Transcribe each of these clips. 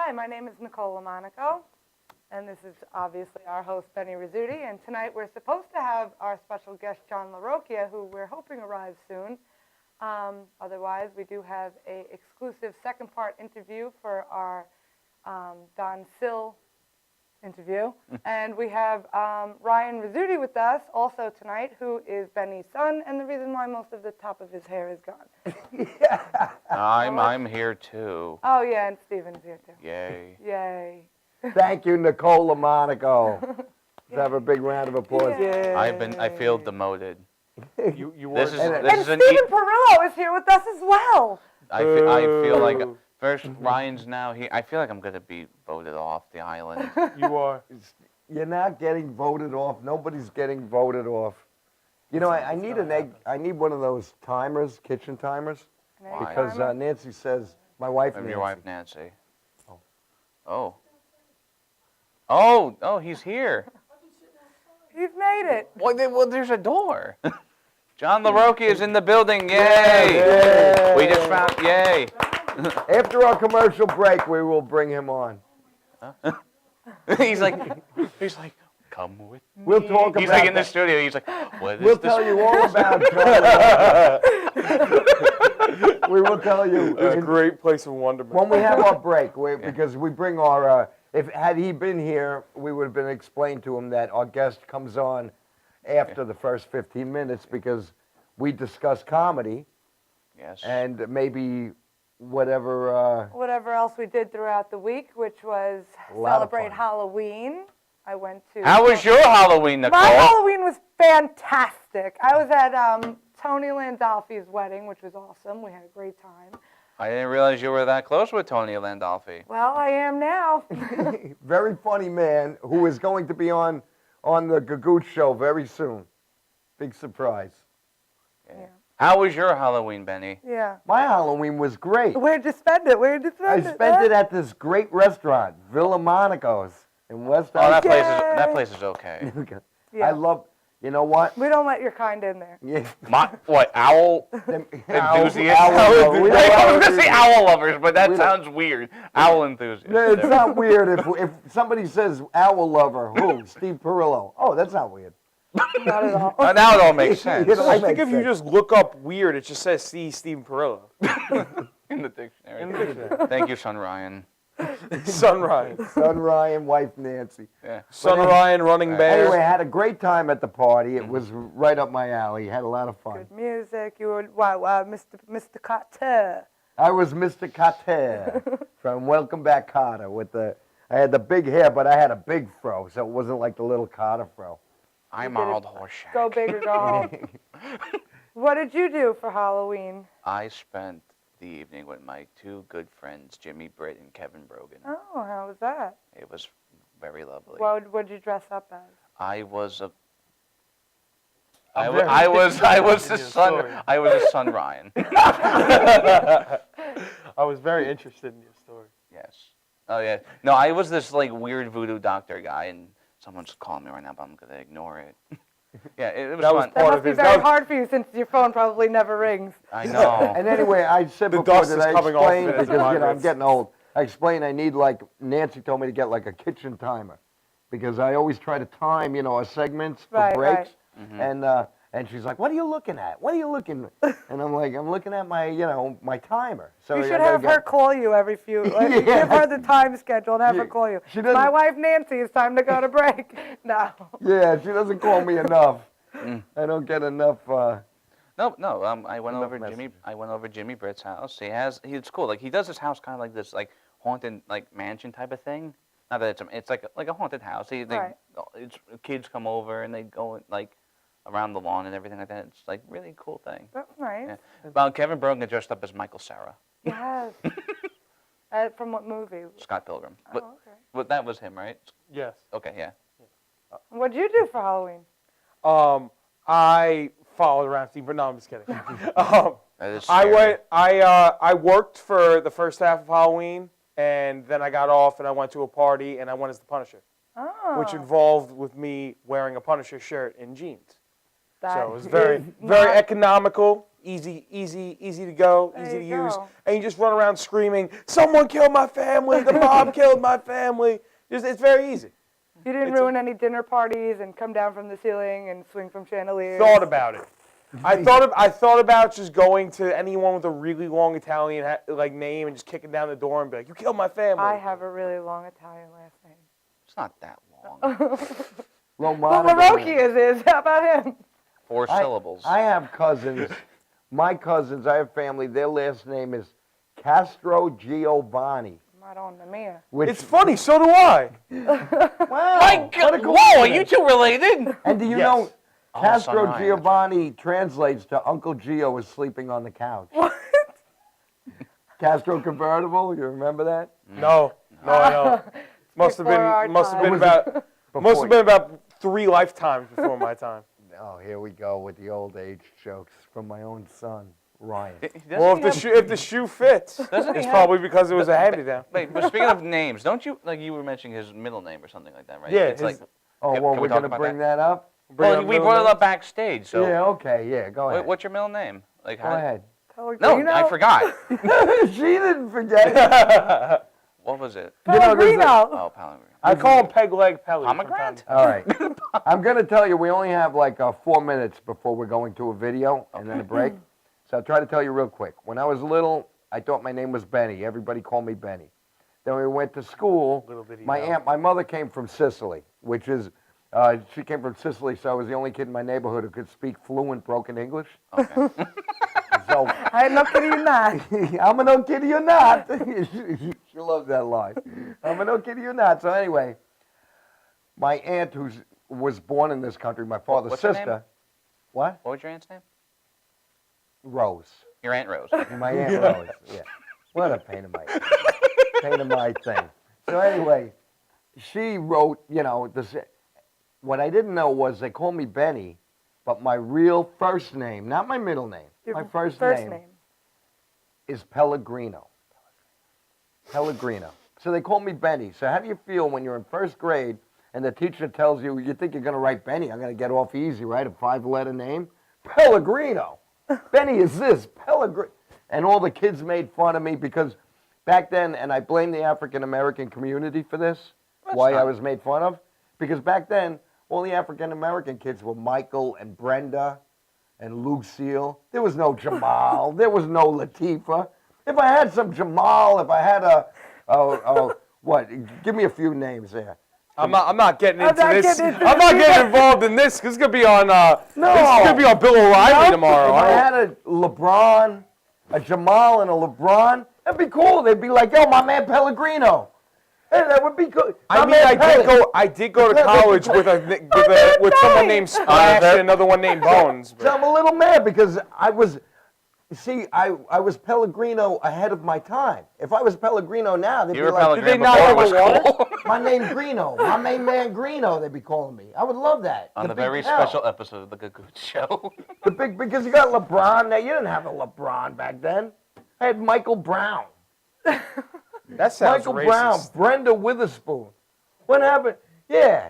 Hi, my name is Nicole Lamonaco, and this is obviously our host, Benny Rizzuti, and tonight we're supposed to have our special guest, John Larocchia, who we're hoping arrives soon. Otherwise, we do have an exclusive second-part interview for our Don Sill interview, and we have Ryan Rizzuti with us also tonight, who is Benny's son, and the reason why most of the top of his hair is gone. Yeah. I'm here too. Oh yeah, and Steven's here too. Yay. Yay. Thank you, Nicole Lamonaco. Let's have a big round of applause. Yeah. I feel demoted. You This is And this is an. Steven Perillo is here with us as well. I feel like first Ryan's now here. I feel like I'm gonna be voted off the island. You are. You're not getting voted off. Nobody's getting voted off. You know, I need an egg. I need one of those timers, kitchen timers, Why? because Nancy says my wife. I'm Nancy. your wife, Nancy. Oh. Oh, he's here. He's made it. Well, there's a door. John Larocchia is in the building. Yay! Yay. We just found. Yay! After our commercial break, we will bring him on. he's like, come with me. We'll talk about. He's like in the that. studio. He's like, what is We'll this? tell you all about John. We will tell you. It's a great place of wonderment. When we have our break, because we bring our, had he been here, we would have been explained to him that our guest comes on after the first 15 minutes because we discuss comedy Yes. and maybe whatever. Whatever else we did throughout the week, which was A lot of celebrate fun. Halloween. I went to. How was your Halloween, Nicole? My Halloween was fantastic. I was at Tony Landolfi's wedding, which was awesome. We had a great time. I didn't realize you were that close with Tony Landolfi. Well, I am now. Very funny man who is going to be on the Gagootz show very soon. Big surprise. Yeah. How was your Halloween, Benny? Yeah. My Halloween was great. Where'd you spend it? Where'd you I spend it? spent it at this great restaurant, Villa Monaco's in West Oh, that Island. place is okay. Yeah. I love, you know what? We don't let your kind in there. Yeah. What, owl enthusiasts? Owl, we don't I was have- going to say owl lovers, but that we don't- sounds weird. Owl enthusiasts. No, it's not weird if somebody says owl lover, who? Steve Perillo. Oh, that's not weird. Not at all. Now it all makes sense. You know, I think makes if you sense. just look up weird, it just says see Steven Perillo. In the dictionary. In the dictionary. Thank you, son Ryan. Son Ryan. Son Ryan, wife Nancy. Yeah. Son Ryan, running bear. Anyway, I had a great time at the party. It was right up my alley. Had a lot of fun. Good music. You were Mr. Carter. I was Mr. Carter from Welcome Back Carter I had the big hair, but I had a big fro, so it wasn't like the little Carter fro. I'm did it. Arnold Horseshack. Go big or go home. What did you do for Halloween? I spent the evening with my two good friends, Jimmy Britt and Kevin Brogan. Oh, how was that? It was very lovely. What did you dress up as? I was a I'm I very was interested the in your son. story. I was a son Ryan. I was very interested in your story. Yes. Oh yeah. No, I was this like weird voodoo doctor guy, and someone's calling me right now, but I'm gonna ignore it. Yeah, it was That was fun. That Part must of be his- very that was- hard for you since your phone probably never rings. I know. And anyway, I said The before dust that is I coming off of explained it as it because I'm migrates. getting old. I explained I need Nancy told me to get like a kitchen timer because I always try to time our segments for Right, breaks. right. And she's like, "What are you looking at? What are you looking?" And I'm like, "I'm looking at my my timer." So You I should gotta have get- her call you every few. Like, Yeah. Give her the time schedule and have her Yeah. call you. She doesn't- My wife Nancy, it's time to go to break. No. Yeah, she doesn't call me enough. I don't get enough. No. I went Enough over Jimmy. messages. I went over Jimmy Britt's house. It's cool. Like he does his house kind of like this, like haunted, like mansion type of thing. Not that it's like a haunted house. Right. Kids come over and they go like around the lawn and everything like that. It's like really cool thing. That's nice. Yeah. Well, Kevin Brogan dressed up as Michael Cera, Yes. From what movie? Scott Pilgrim. Oh, okay. But that was him, right? Yes. Okay, yeah. What'd you do for Halloween? I followed around Steve, but no, I'm just kidding. That is I scary. went. I worked for the first half of Halloween, and then I got off and I went to a party and I went as the Punisher, Oh. which involved with me wearing a Punisher shirt and jeans. That So it was very, is very not- economical. easy to go, There easy to you use, go. and you just run around screaming, "Someone killed my family! The mob killed my family!" It's very easy. You didn't It's a- ruin any dinner parties and come down from the ceiling and swing from chandeliers. Thought about it. I thought about just going to anyone with a really long Italian like name and just kicking down the door and be like, "You killed my family." I have a really long Italian last name. It's not that long. Well, Romano. Larocchia's is. How about him? 4 syllables. I have cousins. My cousins, I have family. Their last name is Castro Giovanni. Madonna mia. Which, It's funny, so do I. wow, My what a God! Whoa, are you coincidence. two related? And do you Yes. know, Oh, Castro son, right. Giovanni translates to Uncle Gio is sleeping on the couch. What? Castro convertible, you remember that? No, I don't. Must have Before our been time. Before- about 3 lifetimes before my time. Oh, here we go with the old age jokes from my own son, Ryan. Well, if the shoe fits, Doesn't he it's have- probably because it was a hand-me-down. Wait, but speaking of names, don't you, like you were mentioning his middle name or something like that, right? Yeah, It's his- like, Oh, Can- well, can we we're talk going to about bring that? that up? well, we brought it up backstage, so. Yeah, okay, yeah, go ahead. What's your middle name? Like, Go ahead. No, I forgot. She didn't forget. What was it? Pellegrino. Oh, Pellegrino. I call him Peg Leg Pelly. Pomegranate? All right. I'm going to tell you, we only have like 4 minutes before we're going to a video and then a break. So I'll try to tell you real quick. When I was little, I thought my name was Benny. Everybody called me Benny. Then we went to school. Little bitty My mother came from Sicily, which is, she came from Sicily, so I was the only kid in my neighborhood who could speak fluent broken English. Okay. So I'm not kidding you not. I'm a no kiddie or not. She loves that line. I'm a no kiddie or not. So anyway, my aunt who was born in this country, my father's What's her sister. name? What? What was your aunt's name? Rose. Your Aunt Rose. My aunt Rose. Yeah. What a pain in my thing. So anyway, she wrote, this. What I didn't know was they called me Benny, but my real first name, not my middle name, my first name is Pellegrino. Pellegrino. So they call me Benny. So how do you feel when you're in first grade and the teacher tells you, you think you're going to write Benny? I'm going to get off easy, right? A 5-letter name? Pellegrino. Benny is this, Pellegrino. And all the kids made fun of me because back then, and I blame the African-American community for this, why I was made fun of, because back then, all the African-American kids were Michael and Brenda and Lucille. There was no Jamal. There was no Latifah. If I had some Jamal, if I had what? Give me a few names there. I'm not getting into not this. getting into I'm not this getting involved in this because it's gonna be on. This is gonna be on Bill O'Reilly If tomorrow. I had a LeBron, a Jamal, and a LeBron, that'd be cool. They'd be like, yo, my man Pellegrino. Hey, that would be good. I My mean, man Pelle. I did go to college with someone named Splash and another one named Bones. So I'm a little mad because I was Pellegrino ahead of my time. If I was Pellegrino now, they'd You be were like, Pellegrino they not before it have was a water? cool. my name Greeno, my main man Greeno, they'd be calling me. I would love that. On the big very Pel. special episode of the Gagootz show. The big, because you got LeBron now. You didn't have a LeBron back then. I had Michael Brown. That sounds Michael racist. Brown, Brenda Witherspoon. What happened? Yeah.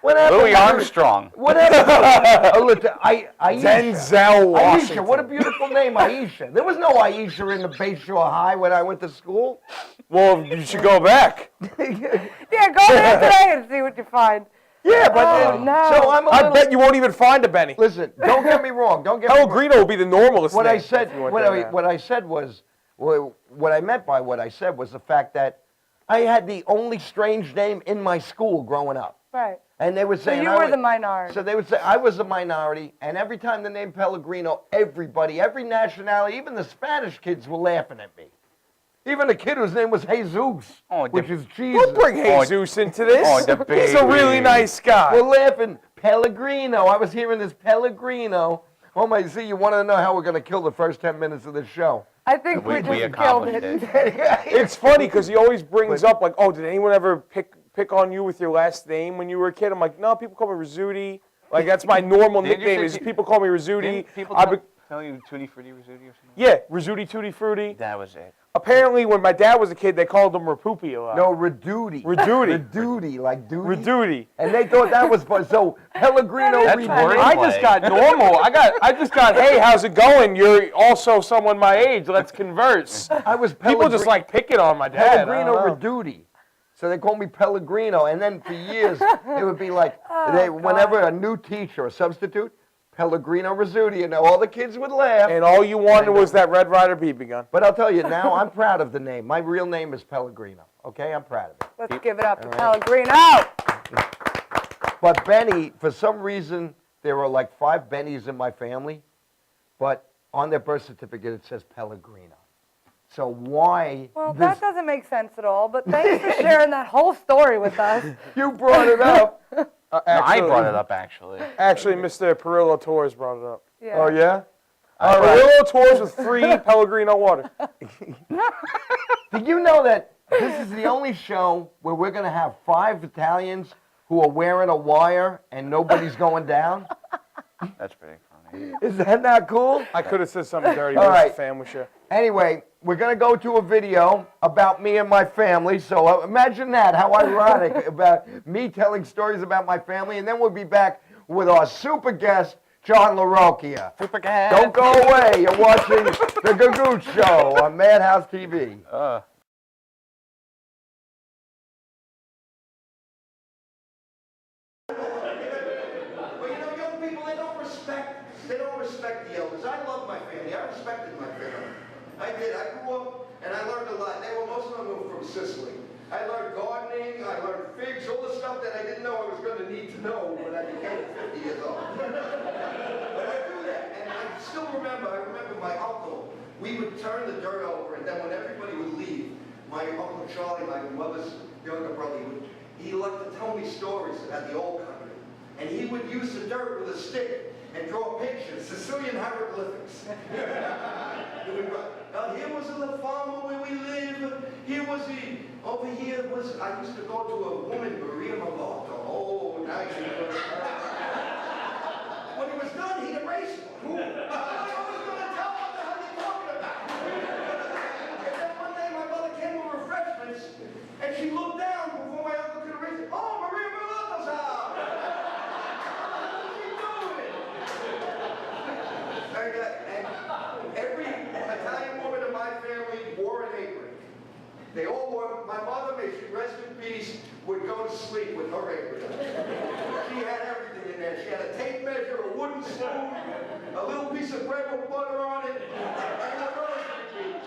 What happened? Louis Armstrong. What happened? Aisha. Denzel Washington. Aisha, what a beautiful name, Aisha. There was no Aisha in the Bayshore High when I went to school. Well, you should go back. Yeah, go there today and see what you find. Yeah, but Oh, no. so I'm a I little. bet you won't even find a Benny. Listen, don't get me wrong. Don't get me wrong. Pellegrino will be the normalest What name. I said, if you went what there I, now. what I said was, what I meant by what I said was the fact that I had the only strange name in my school growing up. Right. And they would So say, you and I were would- the minority. So they would say I was a minority, and every time the name Pellegrino, everybody, every nationality, even the Spanish kids were laughing at me. Even a kid whose name was Jesus, Oh, which the- is Jesus. We'll bring Jesus into this. Oh, the He's a really baby. nice guy. We're laughing. Pellegrino. I was hearing this Pellegrino. Oh my! See, you want to know how we're going to kill the first 10 minutes of this show? I think We we just killed accomplished it. it. It's funny because he always brings up like, oh, did anyone ever pick on you with your last name when you were a kid? I'm like, no, people call me Rizzuti. Like that's my normal Didn't you nickname. say Is people call me Rizzuti. Didn't people I've been- tell you Tutti Frutti Rizzuti or something? Yeah, Rizzuti Tutti Frutti. That was it. Apparently, when my dad was a kid, they called him Rapoopy a lot. No, Reduti. Reduti. Reduti, like duty. Reduti. And they thought that was fun. So Pellegrino That's Reduti. word. I just got normal. I just got, hey, how's it going? You're also someone my age. Let's converse. I was People just like picking on my dad. I Pellegrino don't know. Reduti. So they called me Pellegrino. And then for years, it would be like, whenever a new teacher or substitute, Pellegrino Rizzuti, and all the kids would laugh. And all you wanted was that Red Ryder BB gun. But I'll tell you, now I'm proud of the name. My real name is Pellegrino, okay? I'm proud of it. Let's give it up to All right. Pellegrino. But Benny, for some reason, there were like 5 Bennys in my family, but on their birth certificate it says Pellegrino. So why Well, this? that doesn't make sense at all, but thanks for sharing that whole story with us. You brought it up. No, I brought it up, actually. Actually, Mr. Perillo Tours brought it up. Yeah. Oh, yeah? Perillo Tours with free Pellegrino water. Did you know that this is the only show where we're going to have 5 Italians who are wearing a wire and nobody's going down? That's pretty funny. Is that not cool? I could have said something dirty, All but right. it's a family show. Anyway, we're going to go to a video about me and my family. So imagine that, how ironic, about me telling stories about my family. And then we'll be back with our super guest, John Larocchia. Super cat. Don't go away. You're watching the Gagootz Show on Madhouse TV. Well, you know, young people, they don't respect the elders. I love my family. I respected my family. I did. I grew up and I learned a lot. Most of them were from Sicily. I learned gardening, I learned figs, all the stuff that I didn't know I was going to need to know when I became 50 years old. But I do that, and I still remember, my uncle, we would turn the dirt over, and then when everybody would leave, my Uncle Charlie, my mother's younger brother, he liked to tell me stories about the old country. And he would use the dirt with a stick and draw pictures, Sicilian hieroglyphics. Now here was the farmer where we live. Here was over here was, I used to go to a woman, Maria Malato. Oh, now you know. When he was done, he'd erase it. I was going to tell what the hell you're talking about. And then one day my mother came with refreshments, and she looked down before my uncle could erase it. Oh, Maria Malato's house. And every Italian woman in my family wore an apron. They all wore, my mother, may she rest in peace, would go to sleep with her apron. She had everything in there. She had a tape measure, a wooden spoon, a little piece of bread with butter on it, and the rosary beads.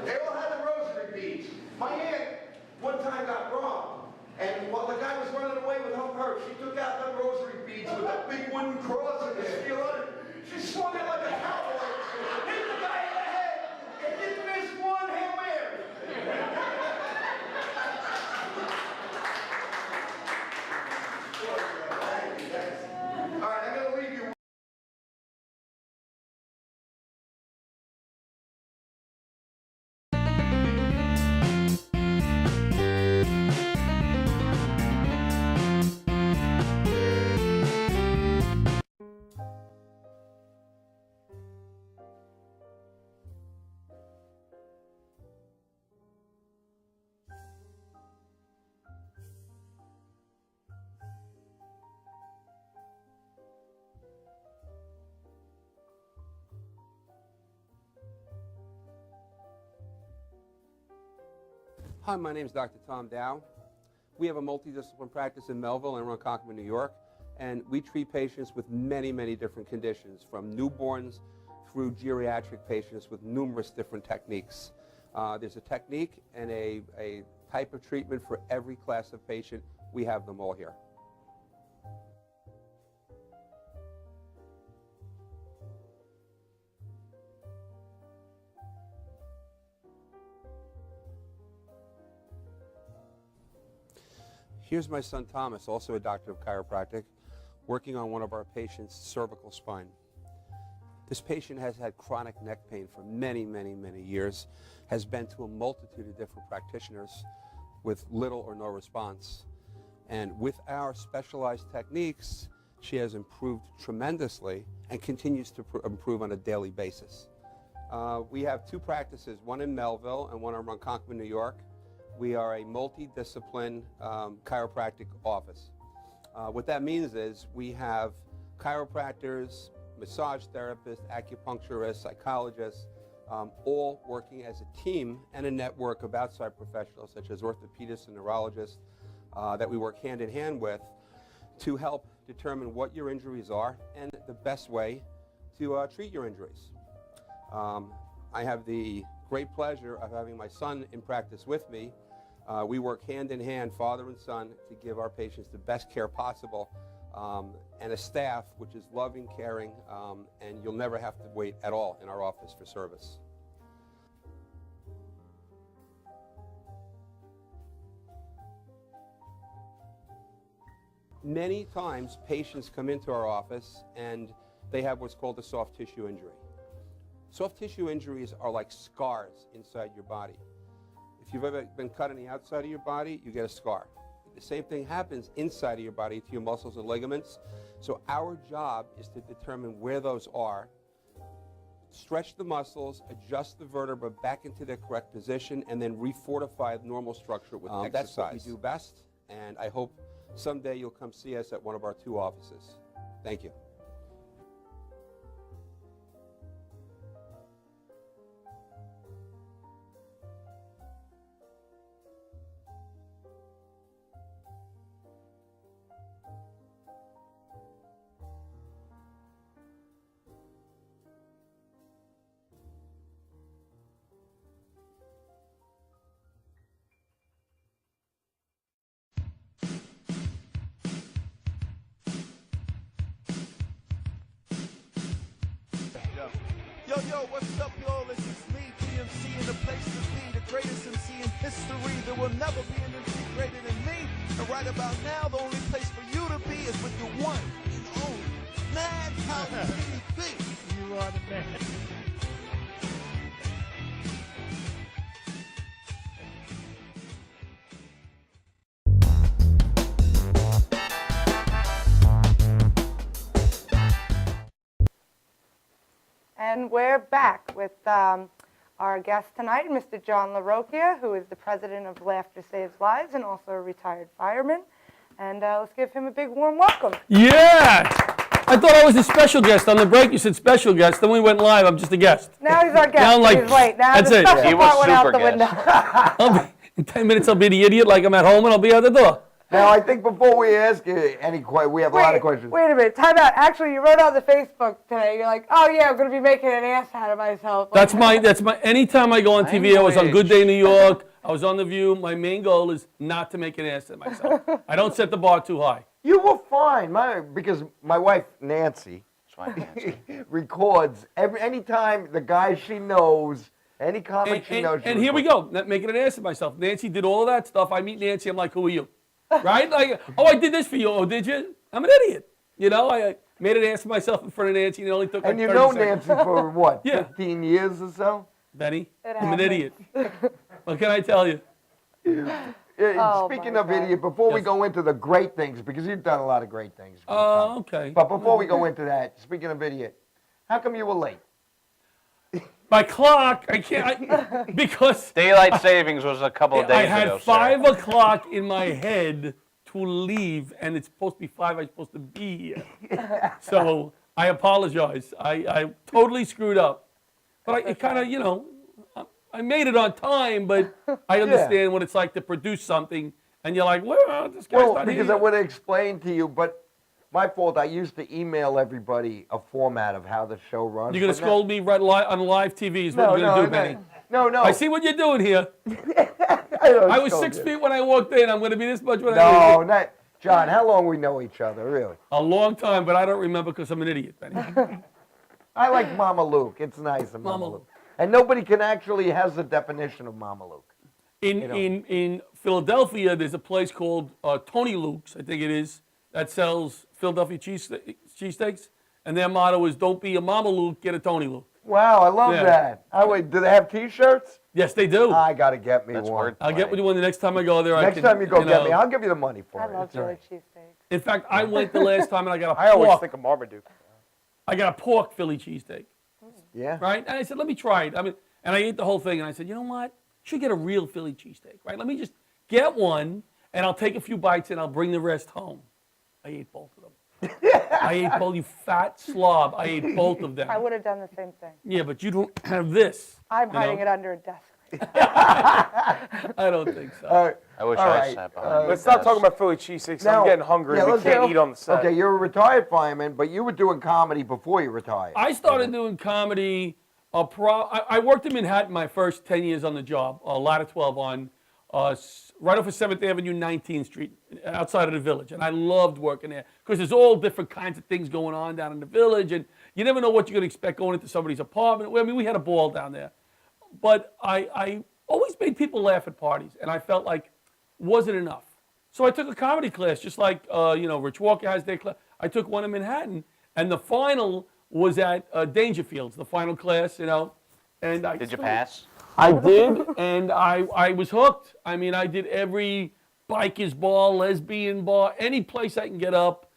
They all had the rosary beads. My aunt one time got robbed. And while the guy was running away with her purse, she took out them rosary beads with a big wooden cross and the steel on it. She swung it like a cowboy, hit the guy in the head, and didn't miss one Hail Mary. All right, I'm going to leave you. Hi, my name is Dr. Tom Dow. We have a multidisciplinary practice in Melville and Ronkonkoma, New York, and we treat patients with many, many different conditions, from newborns through geriatric patients with numerous different techniques. There's a technique and a type of treatment for every class of patient. We have them all here. Here's my son Thomas, also a doctor of chiropractic, working on one of our patients' cervical spine. This patient has had chronic neck pain for many, many, many years, has been to a multitude of different practitioners with little or no response. And with our specialized techniques, she has improved tremendously and continues to improve on a daily basis. We have 2 practices, one in Melville and one in Ronkonkoma, New York. We are a multi-discipline chiropractic office. What that means is we have chiropractors, massage therapists, acupuncturists, psychologists, all working as a team and a network of outside professionals such as orthopedists and neurologists that we work hand in hand with to help determine what your injuries are and the best way to treat your injuries. I have the great pleasure of having my son in practice with me. We work hand in hand, father and son, to give our patients the best care possible, and a staff which is loving, caring, and you'll never have to wait at all in our office for service. Many times patients come into our office and they have what's called a soft tissue injury. Soft tissue injuries are like scars inside your body. If you've ever been cut on the outside of your body, you get a scar. The same thing happens inside of your body to your muscles and ligaments. So our job is to determine where those are, stretch the muscles, adjust the vertebra back into their correct position, and then refortify the normal structure with exercise. That's what we do best, and I hope someday you'll come see us at one of our 2 offices. Thank you. Yo, what's up, y'all? This is me, DMC, in the place to be, the greatest MC in history. There will never be an MC greater than me. And right about now, the only place for you to be is with your one and only Madhouse TV. You are the man. And we're back with our guest tonight, Mr. John Larocchia, who is the president of Laughter Saves Lives and also a retired fireman. And let's give him a big warm welcome. Yeah! I thought I was a special guest. On the break, you said special guest. Then we went live. I'm just a guest. Now he's our guest. Now I'm like, he's late. Now that's the it. special He was part went out super the window. guest. in 10 minutes, I'll be the idiot like I'm at home, and I'll be out the door. Now, I think before we ask you we have a lot of questions. Wait a minute. Time out. Actually, you wrote on the Facebook today. You're like, oh, yeah, I'm going to be making an ass out of myself. That's my, anytime I go on TV, I was on Good Day New York, I was on The View. My main goal is not to make an ass of myself. I don't set the bar too high. You were fine, because my wife, Nancy, records anytime the guy she knows, any comic she knows. And here we go, not making an ass of myself. Nancy did all of that stuff. I meet Nancy, I'm like, who are you? Right? Like, oh, I did this for you. Oh, did you? I'm an idiot. You know, I made an ass of myself in front of Nancy, and it only took like 30 seconds. And you know seconds. Nancy for what, Yeah. 15 years or so? Benny, I'm an idiot. What can I tell you? Oh, Speaking my of God. idiot, before we go into the great things, because you've done a lot of great things. Oh, okay. But before we go into that, speaking of idiot, how come you were late? My clock, I can't, because Daylight savings was a couple of days I ago, had sir. 5 o'clock in my head to leave, and it's supposed to be 5, I'm supposed to be here. So I apologize. I totally screwed up. But it kind of, you know, I made it on time, but I understand what it's like to produce something, and you're like, well, this guy's not because here. I would have explained to you, but my fault, I used to email everybody a format of how the show runs. You're going to but scold me right on live TV is what No, you're going to no, do, Benny. No. I see what you're doing here. don't I was scold 6 you. feet when I walked in. I'm going to be this much when I No, leave. not John. How long we know each other, really? A long time, but I don't remember because I'm an idiot, Benny. I like Mama Luke. It's nice of Mama Luke. And nobody can actually has the definition of Mama Luke. In Philadelphia, there's a place called Tony Luke's, I think it is, that sells Philadelphia cheesesteaks, and their motto is, don't be a Mama Luke, get a Tony Luke. Wow, I love Yeah. that. Do they have T-shirts? Yes, they do. I got to get me That's one. word. I'll get you one the next time I go there. Next time you go get me, I'll give you the money for I it. love It's all Philly right. cheesesteak. In fact, I went the last time and I got a I always pork. think of Marmaduke. I got a pork Philly cheesesteak. Yeah. Right? And I said, let me try it. I mean, and I ate the whole thing, and I said, you know what? Should get a real Philly cheesesteak, right? Let me just get one, and I'll take a few bites, and I'll bring the rest home. I ate both of them. I ate both, you fat slob. I ate both of them. I would have done the same thing. Yeah, but you don't have this. I'm you hiding know? it under a desk. I don't think so. I wish All I right, sat behind. Let's the stop talking desk. about Philly cheesesteaks. Now- I'm getting hungry. yeah, and we let's can't go- eat on the set. Okay, you're a retired fireman, but you were doing comedy before you retired. I started doing comedy. I worked in Manhattan my first 10 years on the job, ladder 12 on right off of 7th Avenue, 19th Street, outside of the village. And I loved working there because there's all different kinds of things going on down in the village. And you never know what you're going to expect going into somebody's apartment. I mean, we had a ball down there. But I always made people laugh at parties. And I felt like wasn't enough. So I took a comedy class, just like, Rich Walker has their class. I took one in Manhattan. And the final was at Dangerfields, the final class, And Did you pass? I did, and I was hooked. I mean, I did every biker's bar, lesbian bar, any place I can get up.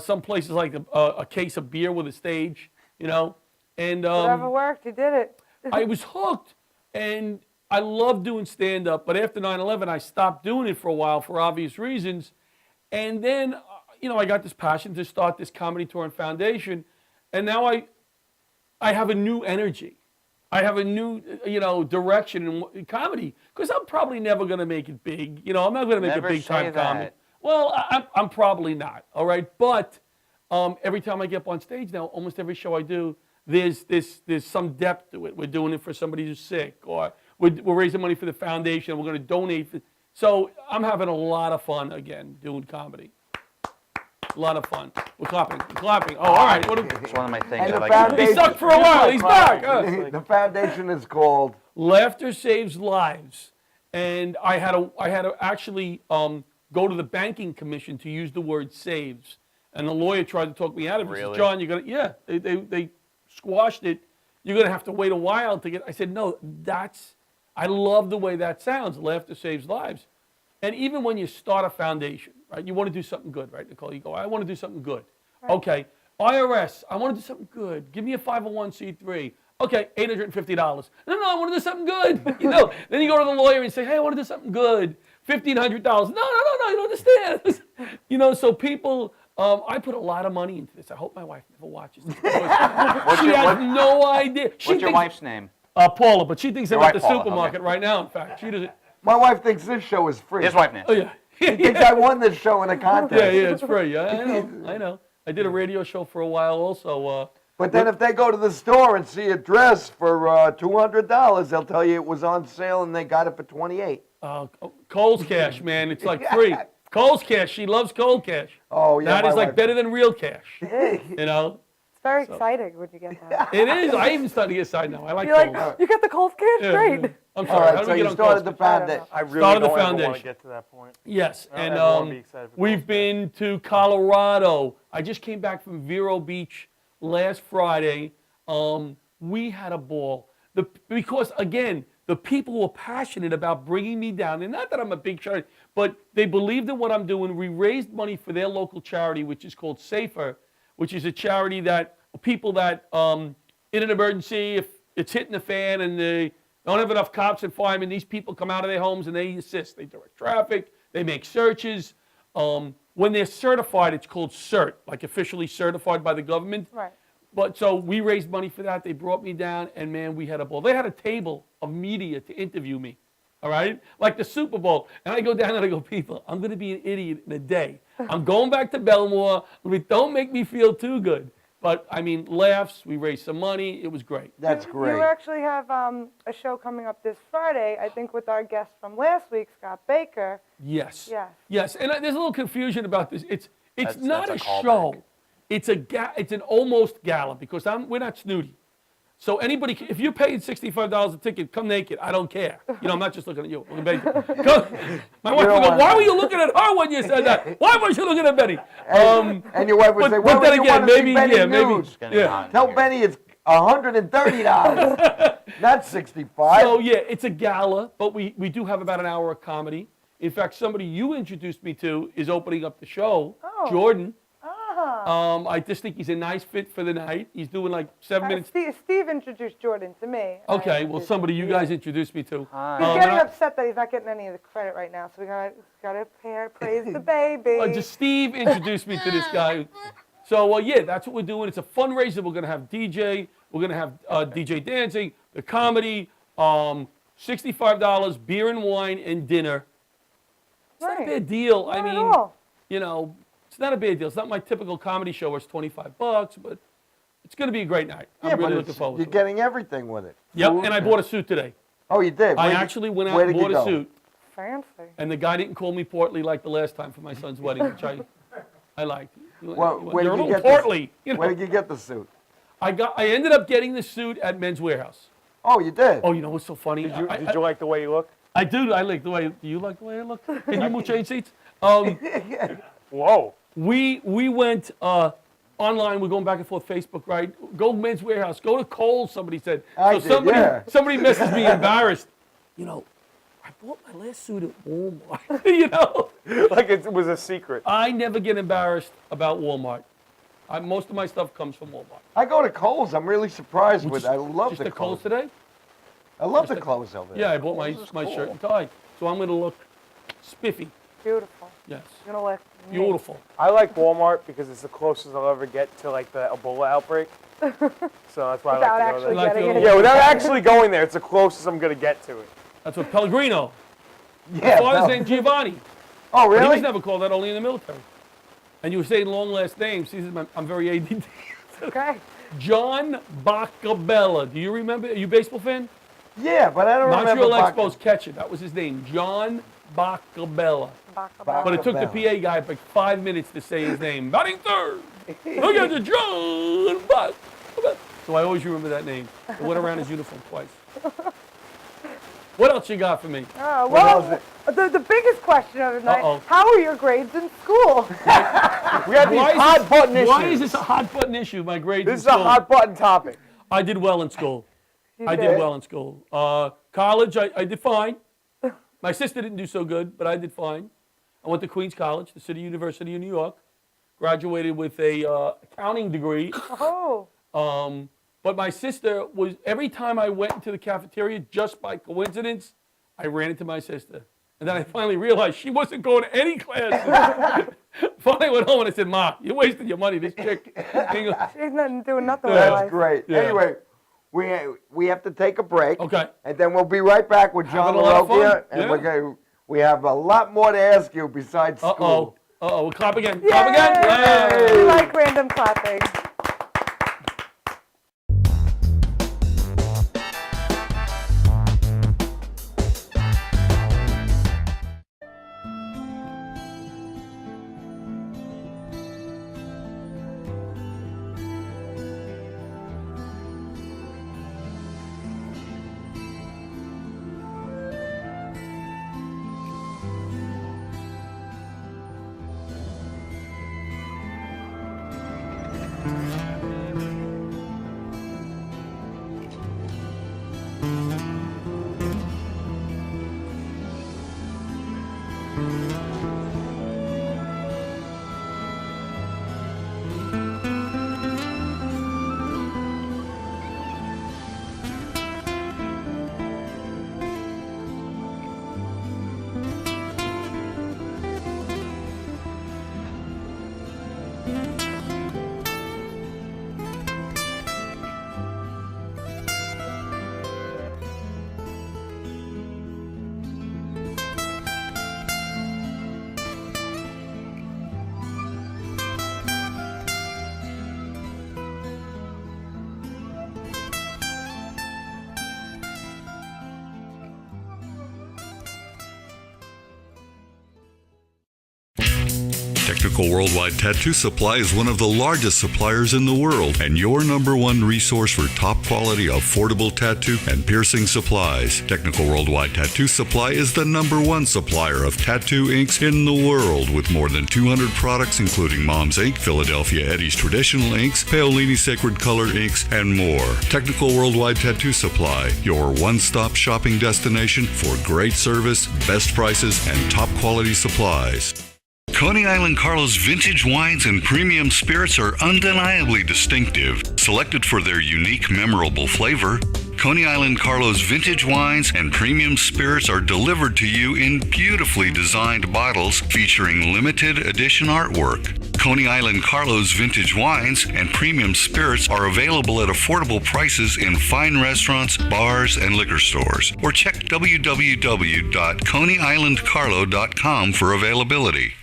Some places like a case of beer with a stage, And Whatever worked, you did it. I was hooked, and I loved doing stand-up. But after 9/11, I stopped doing it for a while for obvious reasons. And then, I got this passion to start this comedy tour and foundation, and now I have a new energy. I have a new, direction in comedy because I'm probably never going to make it big. I'm not going to make Never a big time say that. comedy. Well, I'm probably not. All right, but every time I get up on stage now, almost every show I do, there's some depth to it. We're doing it for somebody who's sick, or we're raising money for the foundation. We're going to donate. So I'm having a lot of fun again doing comedy. A lot of fun. We're clapping. Oh, all right. It's one of my things. And I the like to do. foundation- He sucked for a while. He's back. The foundation is called. Laughter Saves Lives, and I had to actually go to the banking commission to use the word saves, and the lawyer tried to talk me out of it. He said, Really? John, they squashed it. You're gonna have to wait a while to get. I said, no, I love the way that sounds. Laughter saves lives, and even when you start a foundation, right? You want to do something good, right, Nicole? You go, I want to do something good. Right. Okay, IRS, I want to do something good. Give me a 501c3. Okay, $850. No, I want to do something good. Then you go to the lawyer and say, hey, I want to do something good. $1,500. No, you don't understand. So people, I put a lot of money into this. I hope my wife never watches this. She has no idea. What's your wife's name? Paula, but she thinks I'm Your at the wife, Paula, supermarket okay. right now, in fact. She doesn't. My wife thinks this show is free. His wife name. Oh, yeah. She thinks I won this show in a contest. Yeah, it's free. Yeah, I know. I did a radio show for a while also. But then if they go to the store and see a dress for $200, they'll tell you it was on sale and they got it for $28. Kohl's Cash, man, it's like free. Kohl's Cash, she loves Kohl's Cash. Oh, yeah. That my is like wife- better than real cash. It's very exciting when you get that. It is. I even started to get side now. I like You're Kohl's. like, you get the Kohl's Cash? Yeah, Great. yeah. I'm All sorry. right, How do so we get you on started Kohl's the Cash? foundation. I really Started the don't ever want foundation. to get to that point. Yes, I and don't wanna be excited for we've Kohl's Cash. been to Colorado. I just came back from Vero Beach last Friday. We had a ball. Because, again, the people who are passionate about bringing me down, and not that I'm a big charity, but they believed in what I'm doing. We raised money for their local charity, which is called Safer, which is a charity that people that, in an emergency, if it's hitting the fan and they don't have enough cops and firemen, these people come out of their homes and they assist. They direct traffic, they make searches. When they're certified, it's called CERT, like officially certified by the government. Right. But so we raised money for that. They brought me down, and man, we had a ball. They had a table of media to interview me, all right? Like the Super Bowl. And I go down and I go, people, I'm going to be an idiot in a day. I'm going back to Belmore. Don't make me feel too good. But, I mean, laughs. We raised some money. It was great. That's You great. actually have a show coming up this Friday, I think with our guest from last week, Scott Baker. Yes. Yes. Yes. And there's a little confusion about this. It's not that's a a callback. show. It's an almost gala because we're not snooty. So anybody, if you're paying $65 a ticket, come naked. I don't care. I'm not just looking at you. I'm looking at Betty. My wife would go, why were you looking at her when you said that? Why weren't you looking at Betty? And your wife would say, but well, then you again, want to see maybe, Benny yeah, maybe. nude? Getting Yeah. hot in Tell here. Benny it's $130, not $65. So yeah, it's a gala, but we do have about an hour of comedy. In fact, somebody you introduced me to is opening up the show, Oh. Jordan. I just think he's a nice fit for the night. He's doing like 7 minutes. Steve introduced Jordan to me. Okay, well, somebody you guys introduced me to. He's and getting I- upset that he's not getting any of the credit right now, so we gotta praise the baby. just Steve introduced me to this guy. So, yeah, that's what we're doing. It's a fundraiser. We're going to have DJ. We're going to have DJ dancing, the comedy, $65, beer and wine, and dinner. It's not a Right. bad deal. Not I at mean, all. you know, it's not a bad deal. It's not my typical comedy show where it's $25, but it's going to be a great night. Yeah, I'm really but looking forward you're to it. getting everything with it. Yep, Food. and I bought a suit today. Oh, you did? I Where'd you- actually went out where and did you bought a go? suit, Fancy. and the guy didn't call me portly like the last time for my son's wedding, which I liked. Well, where You're did a you little get this- portly, you know. Where did you get the suit? I ended up getting the suit at Men's Warehouse. Oh, you did? Oh, you know what's so funny? Did you like the way you look? I do. I like the way. Do you like the way I look? Can you move change seats? Whoa. We went online. We're going back and forth Facebook, right? Go Men's Warehouse. Go to Kohl's. Somebody said. I did, somebody yeah. somebody messaged me embarrassed. You know, I bought my last suit at Walmart. You know, Like it was a secret. I never get embarrassed about Walmart. Most of my stuff comes from Walmart. I go to Kohl's. I'm really surprised with it. I love Just the the Kohl's clothes. today. I love the clothes over there. Yeah, I bought my Kohl's is my cool. shirt and tie, so I'm going to look spiffy. Beautiful. Yes, You're gonna look beautiful. I like Walmart because it's the closest I'll ever get to like the Ebola outbreak. So that's why Without I like to go actually there. Like getting the- it. Yeah, without actually going there, it's the closest I'm gonna get to it. That's what Pellegrino. Yeah. Father's no. name Giovanni. Oh, But he really? was never called that, only in the military. And you were saying long last names. He says, I'm very ADD. Okay. John Bacabella. Do you remember? Are you a baseball fan? Yeah, but I don't remember. Montreal Baca- Expos catcher. That was his name. John Bacabella. Bacabella. But it took the PA guy like 5 minutes to say his name. Batting third. Look at the John Bacabella. So I always remember that name. It went around his uniform twice. What else you got for me? Oh, What else well, the biggest question of the night, Uh-oh. how are your grades in school? We got these Why is hot this- button issues. Why is this a hot button issue? My grades This in is a school. hot button topic. I did well in school. You I did well in school. College, I did fine. My sister didn't do so good, but I did fine. I went to Queens College, the City University of New York. Graduated with a accounting degree. Oh, But my sister was, every time I went into the cafeteria, just by coincidence, I ran into my sister. And then I finally realized she wasn't going to any classes. Finally I went home and I said, Ma, you're wasting your money. This chick. ain't go-" she's not doing nothing with That's life. great. Yeah. Anyway, we have to take a break. Okay. And then we'll be right back with John Having a lot of fun. Larocchia, and Yeah. we have a lot more to ask you besides Uh-oh. school. Uh-oh. We'll clap again. Clap again. Yay! Yay. We like random clapping. Technical Worldwide Tattoo Supply is one of the largest suppliers in the world and your number one resource for top quality, affordable tattoo and piercing supplies. Technical Worldwide Tattoo Supply is the number one supplier of tattoo inks in the world with more than 200 products including Mom's Ink, Philadelphia Eddie's Traditional Inks, Paolini Sacred Color Inks, and more. Technical Worldwide Tattoo Supply, your one-stop shopping destination for great service, best prices, and top quality supplies. Coney Island Carlos vintage wines and premium spirits are undeniably distinctive, selected for their unique, memorable flavor. Coney Island Carlos vintage wines and premium spirits are delivered to you in beautifully designed bottles featuring limited edition artwork. Coney Island Carlos vintage wines and premium spirits are available at affordable prices in fine restaurants, bars, and liquor stores. Or check www.coneyislandcarlo.com for availability.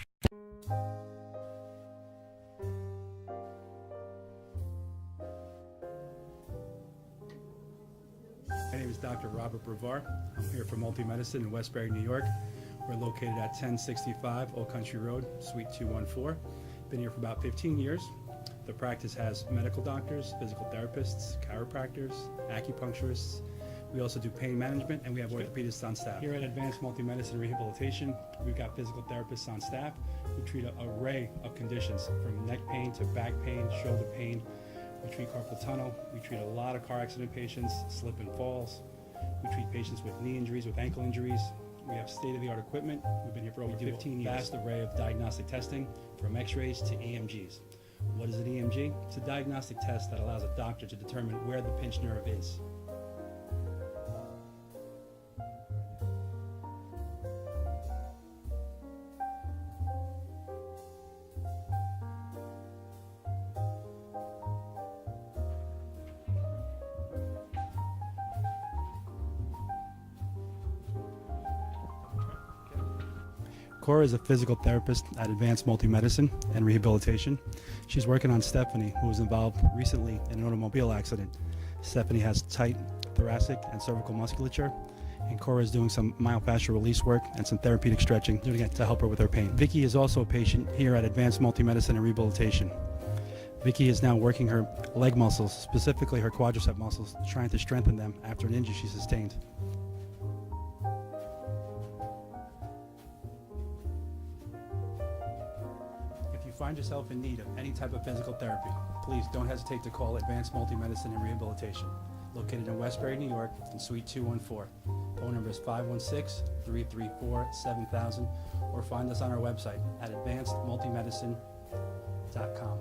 My name is Dr. Robert Brevard. I'm here for Multi-Medicine in Westbury, New York. We're located at 1065 Old Country Road, Suite 214. Been here for about 15 years. The practice has medical doctors, physical therapists, chiropractors, acupuncturists. We also do pain management, and we have orthopedists on staff. Here at Advanced Multi-Medicine Rehabilitation, we've got physical therapists on staff who treat an array of conditions, from neck pain to back pain, shoulder pain. We treat carpal tunnel. We treat a lot of car accident patients, slip and falls. We treat patients with knee injuries, with ankle injuries. We have state-of-the-art equipment. We've been here for over 15 years. Vast array of diagnostic testing, from x-rays to EMGs. What is an EMG? It's a diagnostic test that allows a doctor to determine where the pinched nerve is. Cora is a physical therapist at Advanced Multi-Medicine and Rehabilitation. She's working on Stephanie, who was involved recently in an automobile accident. Stephanie has tight thoracic and cervical musculature, and Cora is doing some myofascial release work and some therapeutic stretching, doing it to help her with her pain. Vicky is also a patient here at Advanced Multi-Medicine and Rehabilitation. Vicky is now working her leg muscles, specifically her quadricep muscles, trying to strengthen them after an injury she sustained. If you find yourself in need of any type of physical therapy, please don't hesitate to call Advanced Multi-Medicine and Rehabilitation, located in Westbury, New York, in Suite 214. Phone number is 516-334-7000, or find us on our website at advancedmultimedicine.com.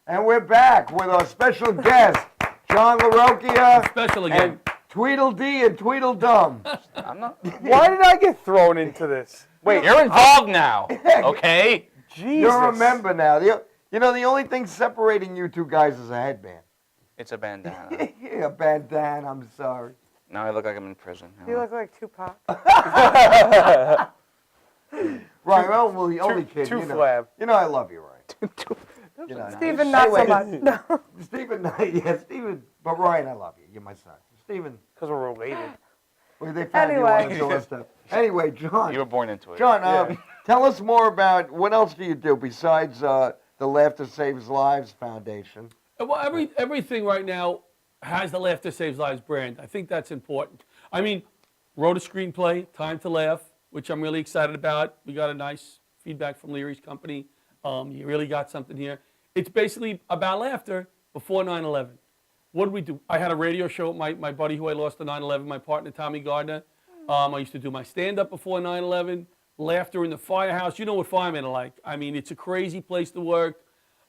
And we're back with our special guest, John Larocchia. Special again. And Tweedledee and Tweedledum. I'm not. Why did I get thrown into this? Wait, you're involved now. Okay. Jesus. You're a member now. You know, the only thing separating you two guys is a headband. It's a bandana. Yeah, a bandana, I'm sorry. Now I look like I'm in prison. You look like Tupac. Right, well, the only kid, Two you know. flab. You know I love you, right? You know, Stephen, not so much. No. Stephen, yeah, Stephen, but Ryan, I love you. You're my son. Stephen, Because we're related. well, they found you on the doorstep. Anyway, John. You were born into it. John, Yeah. tell us more about what else do you do besides the Laughter Saves Lives Foundation? Well, everything right now has the Laughter Saves Lives brand. I think that's important. I mean, wrote a screenplay, Time to Laugh, which I'm really excited about. We got a nice feedback from Leary's company. You really got something here. It's basically about laughter before 9/11. What did we do? I had a radio show with my buddy who I lost to 9/11, my partner, Tommy Gardner. I used to do my stand-up before 9/11, laughter in the firehouse. You know what firemen are like. I mean, it's a crazy place to work.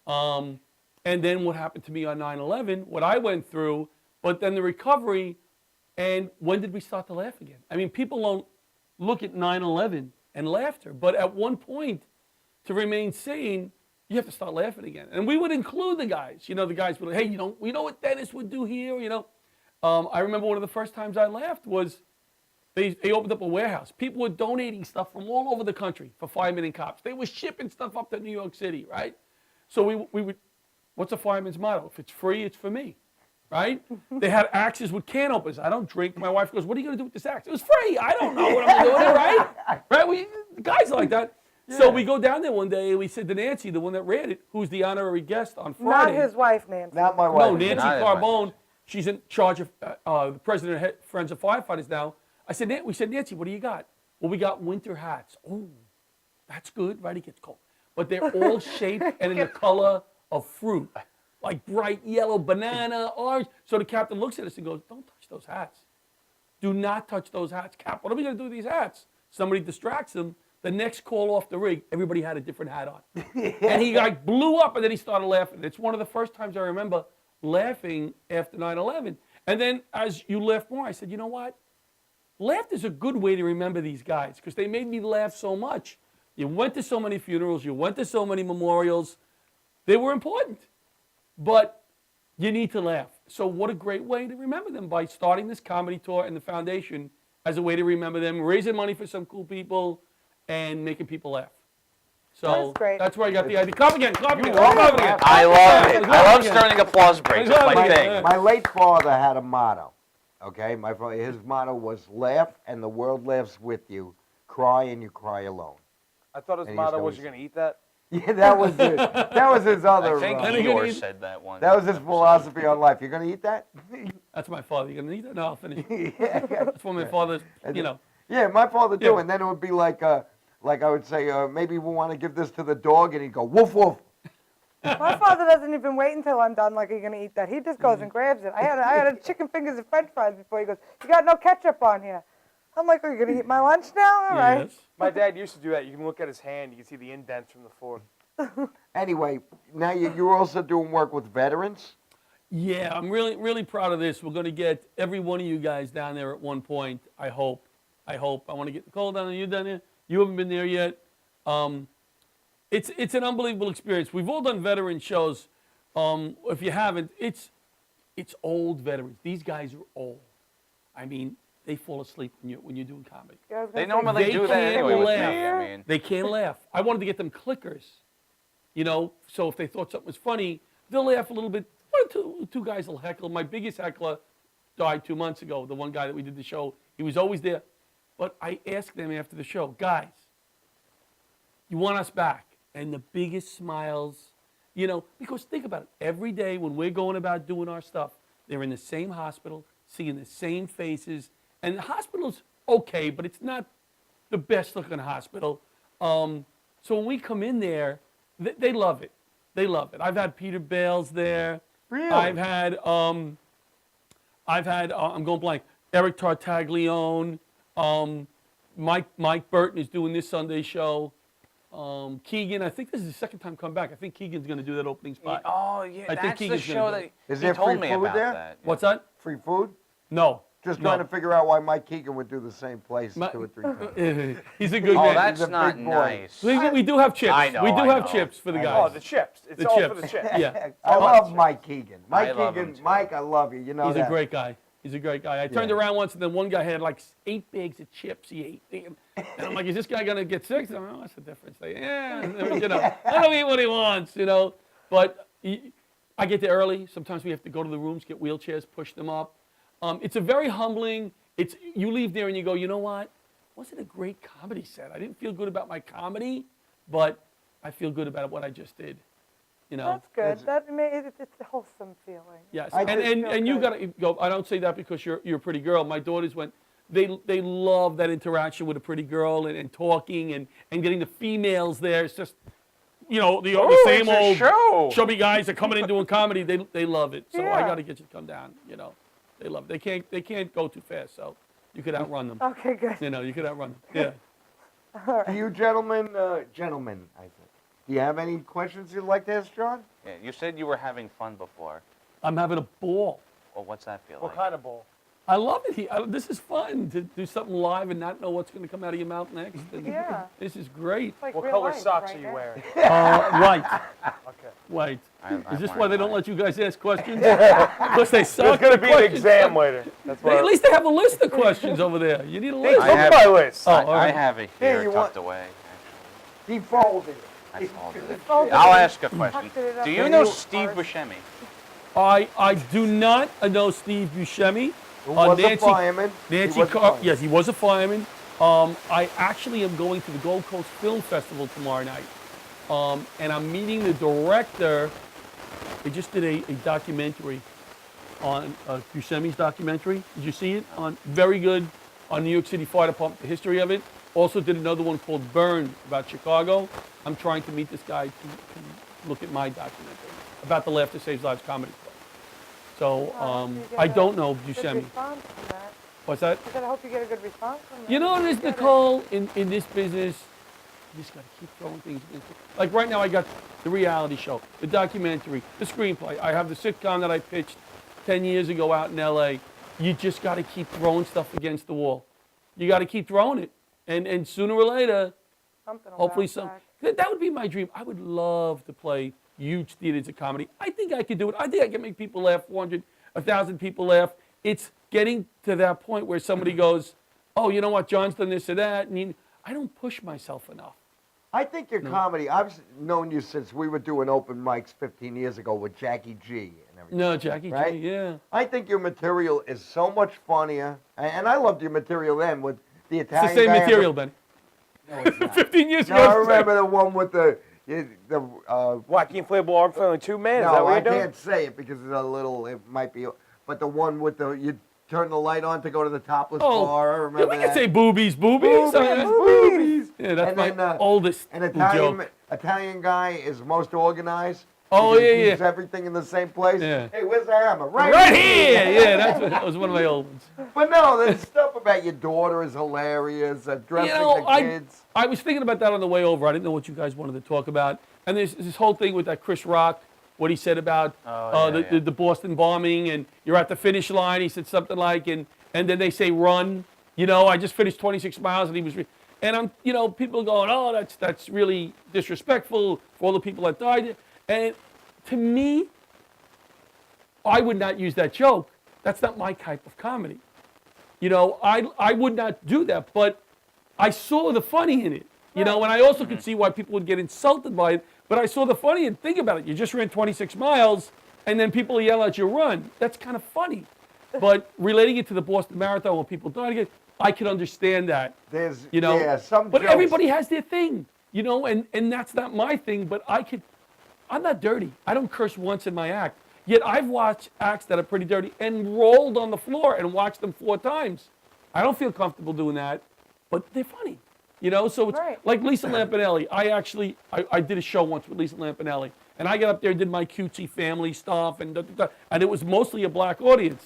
And then what happened to me on 9/11, what I went through, but then the recovery, and when did we start to laugh again? I mean, people don't look at 9/11 and laughter, but at one point, to remain sane, you have to start laughing again. And we would include the guys. You know, the guys would, hey, you know what Dennis would do here, you know. I remember one of the first times I laughed was they opened up a warehouse. People were donating stuff from all over the country for firemen and cops. They were shipping stuff up to New York City, right? So we would, what's a fireman's motto? If it's free, it's for me, right? They had axes with can openers. I don't drink. My wife goes, what are you going to do with this axe? It was free. I don't know what I'm doing with it, right? Right? Guys are like that. Yeah. So we go down there one day and we said to Nancy, the one that ran it, who's the honorary guest on Friday. Not his wife, Nancy. Not my wife. No, Nancy Carbone. She's in charge of the president of Friends of Firefighters now. We said, Nancy, what do you got? Well, we got winter hats. Oh, that's good, right? It gets cold. but they're all shaped and in the color of fruit, like bright yellow, banana, orange. So the captain looks at us and goes, "Don't touch those hats. Do not touch those hats, Cap. What are we going to do with these hats?" Somebody distracts him. The next call off the rig, everybody had a different hat on. And he like blew up, and then he started laughing. It's one of the first times I remember laughing after 9/11. And then as you laugh more, I said, you know what? Laughter's a good way to remember these guys because they made me laugh so much. You went to so many funerals. You went to so many memorials. They were important. But you need to laugh. So what a great way to remember them by starting this comedy tour and the foundation as a way to remember them, raising money for some cool people, and making people laugh. So That's great. that's where I got the idea. Clap again, clap again, love clap it. again. I love it. I love Yeah. starting applause breaks. It's my thing. My late father had a motto. Okay, his motto was laugh and the world laughs with you. Cry and you cry alone. I thought his And he motto used to was, "You're gonna eat that." Yeah, that was his other. I think Eeyore Eeyore eat- said that one. that was his philosophy on life. You're gonna eat that? That's my father. You gonna eat that? No, I'll finish. Yeah. That's what my father's, you know. Yeah, my father too. Yeah. And then it would be like I would say, maybe we want to give this to the dog, and he'd go woof woof. My father doesn't even wait until I'm done, like, "Are you going to eat that?" He just goes and grabs it. I had a chicken fingers and french fries before. He goes, "You got no ketchup on here." I'm like, "Are you going to eat my lunch now?" All right. Yes. My dad used to do that. You can look at his hand. You can see the indents from the fork. Anyway, now you're also doing work with veterans. Yeah, I'm really, really proud of this. We're going to get every one of you guys down there at one point, I hope. I want to get Nicole down there, you down there. You haven't been there yet. It's an unbelievable experience. We've all done veteran shows. If you haven't, it's old veterans. These guys are old. I mean, they fall asleep when you're doing comedy. Yeah, I was They gonna say, normally They do that can't anyway with me. laugh. I mean, They can't laugh. I wanted to get them clickers, you know, so if they thought something was funny, they'll laugh a little bit. One or two guys will heckle. My biggest heckler died 2 months ago, the one guy that we did the show. He was always there. But I asked them after the show, "Guys, you want us back?" And the biggest smiles, you know, because think about it. Every day when we're going about doing our stuff, they're in the same hospital, seeing the same faces. And the hospital's okay, but it's not the best looking hospital. So when we come in there, they love it. They love it. I've had Peter Bales there. Really? I've had I'm going blank, Eric Tartaglione. Mike Burton is doing this Sunday show. Keegan, I think this is the second time come back. I think Keegan's going to do that opening spot. oh yeah, I think that's the Keegan's show gonna that do Is he there told free me food about there? that. What's that? Free food? No. Just No. trying to figure out why Mike Keegan would do the same place 2 or 3 times. He's a good Oh, man. that's He's a not big boy. nice. We do have chips. I know, we do I have know. chips for the I guys. know. Oh, the chips. It's The all chips. for the chips. Yeah. I love Mike Keegan. I Mike love him Keegan, too. Mike, I love you. You know He's that. a great guy. He's a great guy. I turned around once, and then one guy had like 8 bags of chips he ate. And I'm like, "Is this guy going to get sick?" I'm like, "Oh, what's the difference?" They, yeah, you know, I don't eat what he wants, you know. But I get there early. Sometimes we have to go to the rooms, get wheelchairs, push them up. It's a very humbling. You leave there and you go, "You know what? Wasn't a great comedy set. I didn't feel good about my comedy, but I feel good about what I just did." You know. That's good. It's a wholesome feeling. Yes, I and did feel you good. got to go. I don't say that because you're a pretty girl. My daughters went. They love that interaction with a pretty girl and talking and getting the females there. It's just, you know, the same it's a old show. chubby guys that coming in doing comedy. They love it. So I Yeah. got to get you to come down. You know, they love it. They can't go too fast. So you could outrun them. Okay, good. You know, you could outrun them. Yeah. Do you gentlemen, I think, do you have any questions you'd like to ask John? Yeah, you said you were having fun before. I'm having a ball. Well, what's that feel What like? kind of bowl? I love it. This is fun to do something live and not know what's going to come out of your mouth next. And Yeah. This is great. It's like What real color life socks right are you now. wearing? White. Okay. White. I'm Is this why wearing they don't white. let you guys ask questions? Because they suck. There's going to The be an questions exam suck. later. That's At why. least they have a list of questions over there. You need a They list. took have- my list. Oh, I, all I right. have it Here, here you tucked want- away. He folded it. Actually, I folded it. Folded I'll it. ask a question. Tucked it up Do you in know your Steve purse. Buscemi? I do not know Steve Buscemi. Who was a fireman. Nancy He was a Carr. fireman. Yes, he was a fireman. I actually am going to the Gold Coast Film Festival tomorrow night, and I'm meeting the director. They just did a documentary on Buscemi's documentary. Did you see it? Very good on New York City Fire Department, the history of it. Also did another one called Burn about Chicago. I'm trying to meet this guy to look at my documentary about the Laughter Saves Lives Comedy Club. So I don't know Good Buscemi. response from that. What's that? I said, I hope you get a good response from that. You know what it is, Nicole, in this business, you just got to keep throwing things against it. Like right now I got the reality show, the documentary, the screenplay. I have the sitcom that I pitched 10 years ago out in LA. You just got to keep throwing stuff against the wall. You got to keep throwing it. And sooner or later, Something will hopefully bounce some. back. That would be my dream. I would love to play huge theaters of comedy. I think I could do it. I think I can make people laugh, 400, 1,000 people laugh. It's getting to that point where somebody goes, oh, you know what, John's done this or that. And I don't push myself enough. I think your comedy, I've known you since we were doing open mics 15 years ago with Jackie G and everything. No, Jackie right? G, yeah. I think your material is so much funnier, and I loved your material then with the It's Italian the same guy. material, Benny. No, it's not. 15 years No, ago. I it's the same. remember the one with the Wacky Inflatable Arm Flailing 2 Man. Is that no, what I you're doing? can't say it because it's a little, it might be, but the one with the, you turn the light on to go to the topless bar, I yeah, remember we that. can say boobies. Boobies, boobies. Yeah, that's And my then, oldest An joke. Italian guy is most organized. Oh, because yeah, he keeps yeah. everything in the same place. Yeah. Hey, where's the hammer? Right here. Yeah, that was one of my old ones. But no, the stuff about your daughter is hilarious. Dressing the kids. I was thinking about that on the way over. I didn't know what you guys wanted to talk about. And there's this whole thing with that Chris Rock, what he said about the Boston bombing, and you're at the finish line. He said something like, and then they say run. You know, I just finished 26 miles, and he was, and I'm, you know, people are going, oh, that's really disrespectful for all the people that died. And to me, I would not use that joke. That's not my type of comedy. You know, I would not do that, but I saw the funny in it. You know, and I also could see why people would get insulted by it, but I saw the funny, and think about it. You just ran 26 miles, and then people yell at you, run. That's kind of funny. But relating it to the Boston Marathon when people died again, I can understand that. There's, you know, some but jokes. everybody has their thing, you know, and that's not my thing, but I'm not dirty. I don't curse once in my act. Yet I've watched acts that are pretty dirty and rolled on the floor and watched them 4 times. I don't feel comfortable doing that, but they're funny. You know, so it's like Lisa Lampanelli. I did a show once with Lisa Lampanelli, and I got up there and did my cutesy family stuff, and it was mostly a black audience.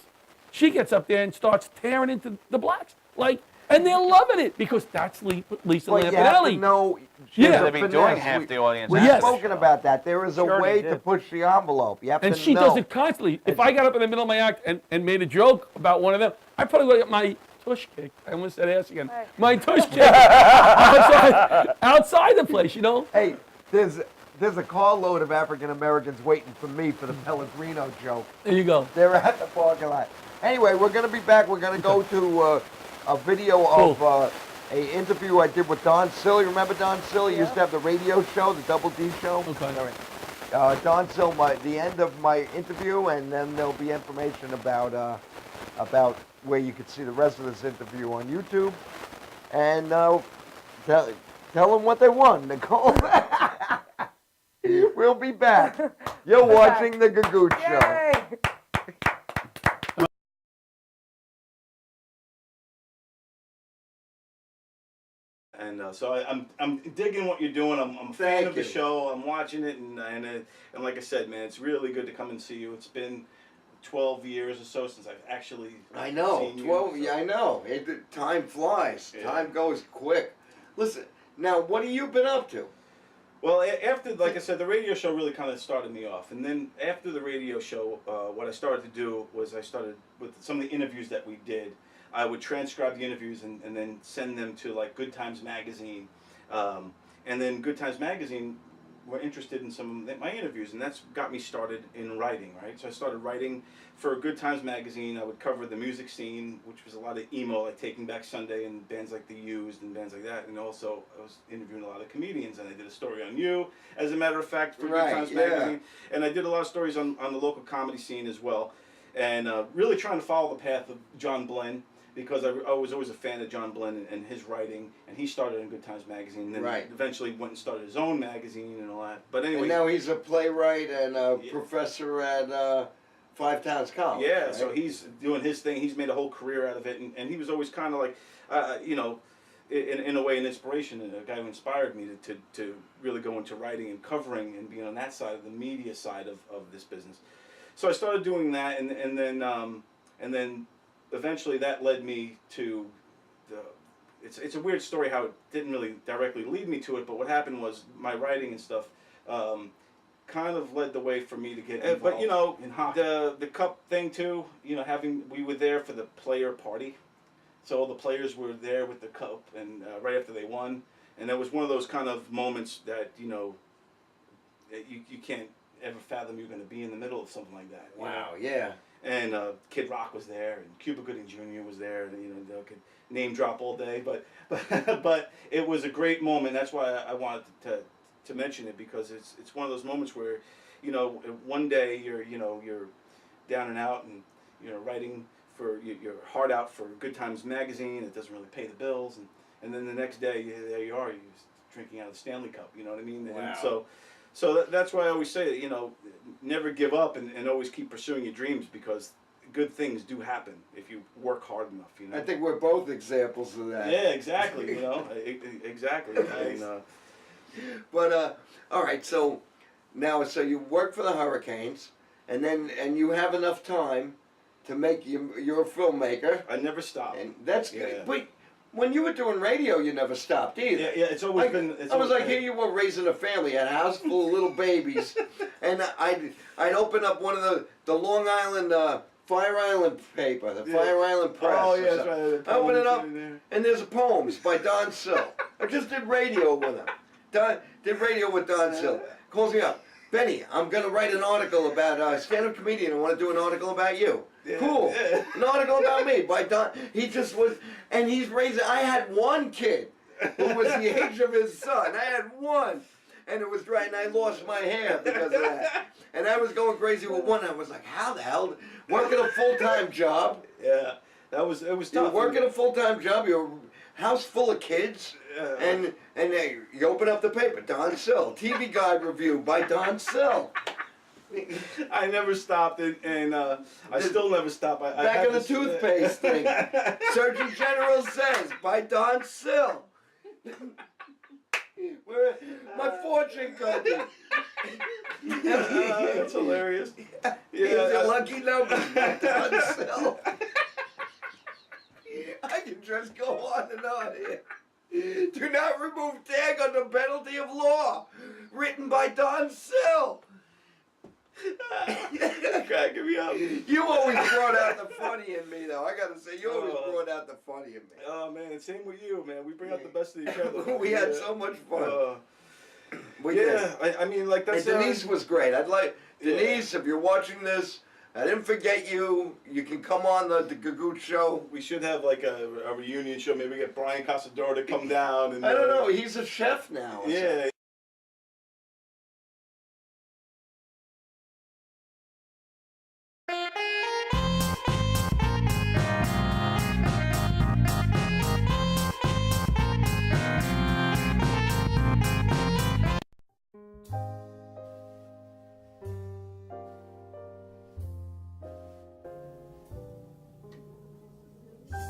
She gets up there and starts tearing into the blacks, and they're loving it because that's Lisa But Lampanelli. you have to know, Yeah. They'd be doing half the audience. We've Yes. spoken about that. There is a Sure way they to did. push the envelope. You have And to she know. does it constantly. If I got up in the middle of my act and made a joke about one of them, I'd probably go get my tush kick. I almost said ass again. Right. My tush kick outside the place, you know? Hey, there's a carload of African Americans waiting for me for the Pellegrino joke. There you go. They're at the parking lot. Anyway, we're going to be back. We're going to go to a video Cool. of a interview I did with Don Silly. Remember Don Silly? He used to have the radio show, the Double D show. Okay. All right. Don Silly, the end of my interview, and then there'll be information about where you could see the rest of this interview on YouTube. And tell them what they won, Nicole. We'll be back. You're watching the Gagootz Show. Yay! And so I'm digging what you're doing. I'm a fan Thank of the you. show. I'm watching it, and like I said, man, it's really good to come and see you. It's been 12 years or so since I've actually I know. seen you. 12. so- Yeah, I know. Time flies. Yeah. Time goes quick. Listen, now what have you been up to? Well, after, like I said, the radio show really kind of started me off. And then after the radio show, what I started to do was I started with some of the interviews that we did. I would transcribe the interviews and then send them to like Good Times Magazine. And then Good Times Magazine were interested in some of my interviews, and that's got me started in writing, right? So I started writing for Good Times Magazine. I would cover the music scene, which was a lot of emo, like Taking Back Sunday and bands like The Used and bands like that. And also I was interviewing a lot of comedians, and I did a story on you, as a matter of fact, for Right, Good Times yeah. Magazine. And I did a lot of stories on the local comedy scene as well. And really trying to follow the path of John Glenn, because I was always a fan of John Glenn and his writing, and he started in Good Times Magazine, and then Right. eventually went and started his own magazine and all that. But anyway, And now he's a playwright and a Yeah. professor at Five Towns College. yeah, right? so he's doing his thing. He's made a whole career out of it, and he was always kind of like, you know, in a way, an inspiration, a guy who inspired me to really go into writing and covering and being on that side of the media side of this business. So I started doing that, and then eventually that led me to the. It's a weird story how it didn't really directly lead me to it, but what happened was my writing and stuff kind of led the way for me to get involved. But you know, in hockey. The cup thing too. You know, we were there for the player party. So all the players were there with the cup, and right after they won, and it was one of those kind of moments that you can't ever fathom you're going to be in the middle of something like that. Wow, yeah. And Kid Rock was there, and Cuba Gooding Jr. was there, and they could name drop all day, but it was a great moment. That's why I wanted to mention it, because it's one of those moments where one day you're down and out, and writing for your heart out for Good Times magazine. It doesn't really pay the bills, and then the next day there you are, you're drinking out of the Stanley Cup. You know what I mean? Wow. And so that's why I always say never give up, and always keep pursuing your dreams, because good things do happen if you work hard enough. I think we're both examples of that. Yeah, exactly. Exactly. But all right, so now you work for the Hurricanes, and you have enough time to make you're a filmmaker. I never stopped. And that's good. Wait, when you were doing radio, you never stopped either. Yeah, it's always been. I was like, here you were raising a family, a house full of little babies, and I'd open up one of the Long Island Fire Island paper, the Fire Island Press. Oh yeah, that's right. I open it up, and there's poems by Don Sill. I just did radio with him. Did radio with Don Sill. Calls me up, Benny, I'm gonna write an article about stand-up comedian. I want to do an article about you. Yeah, cool. Yeah. An article about me by Don. He just was, and he's raising. I had one kid who was the age of his son. I had one, and it was right, and I lost my hair because of that. And I was going crazy with one. I was like, how the hell? Working a full-time job. Yeah, it was tough. You're working a full-time job. You're a house full of kids, and you open up the paper, Don Sill, TV Guide review by Don Sill. I never stopped, and I still never stop. Back in the toothpaste thing. Surgeon General says by Don Sill. My fortune cookie. That's hilarious. Yeah, it's a lucky number by Don Sill. I can just go on and on here. Do not remove tag under penalty of law. Written by Don Sill. Cracking me up. You always brought out the funny in me, though. I gotta say, you always brought out the funny in me. Oh man, same with you, man. We bring out the best of each other. We had so much fun. I mean, like that's. And Denise was great. Denise, if you're watching this, I didn't forget you. You can come on the Gagootz show. We should have like a reunion show. Maybe get Brian Casador to come down. And I don't know. He's a chef now. Yeah.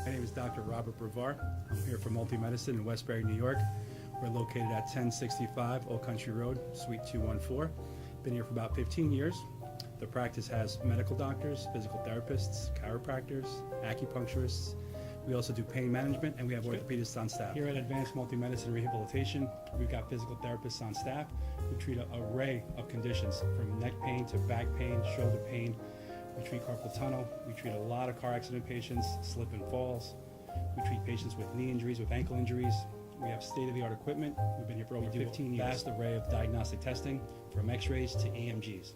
My name is Dr. Robert Brevard. I'm here for Multi-Medicine in Westbury, New York. We're located at 1065 Old Country Road, Suite 214. Been here for about 15 years. The practice has medical doctors, physical therapists, chiropractors, acupuncturists. We also do pain management, and we have orthopedists on staff. Here at Advanced Multi-Medicine Rehabilitation, we've got physical therapists on staff who treat an array of conditions, from neck pain to back pain, shoulder pain. We treat carpal tunnel. We treat a lot of car accident patients, slip and falls. We treat patients with knee injuries, with ankle injuries. We have state-of-the-art equipment. We've been here for over 15 years. Vast array of diagnostic testing, from x-rays to EMGs.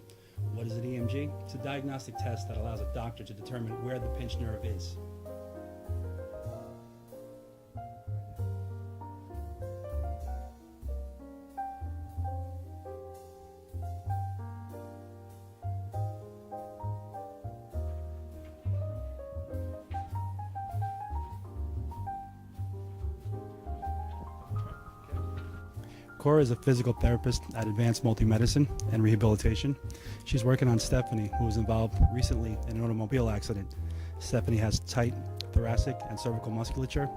What is an EMG? It's a diagnostic test that allows a doctor to determine where the pinched nerve is. Cora is a physical therapist at Advanced Multi-Medicine and Rehabilitation. She's working on Stephanie, who was involved recently in an automobile accident. Stephanie has tight thoracic and cervical musculature,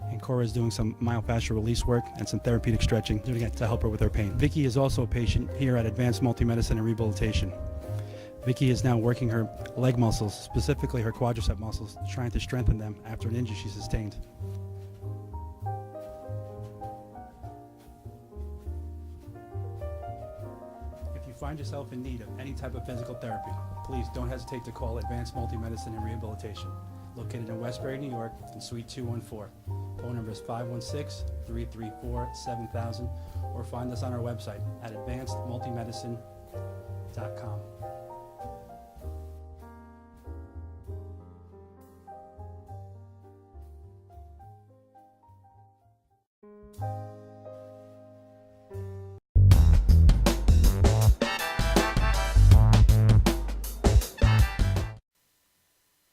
and Cora is doing some myofascial release work and some therapeutic stretching to help her with her pain. Vicky is also a patient here at Advanced Multi-Medicine and Rehabilitation. Vicky is now working her leg muscles, specifically her quadricep muscles, trying to strengthen them after an injury she sustained. If you find yourself in need of any type of physical therapy, please don't hesitate to call Advanced Multi-Medicine and Rehabilitation, located in Westbury, New York, in Suite 214. Phone number is 516-334-7000, or find us on our website at advancedmultimedicine.com.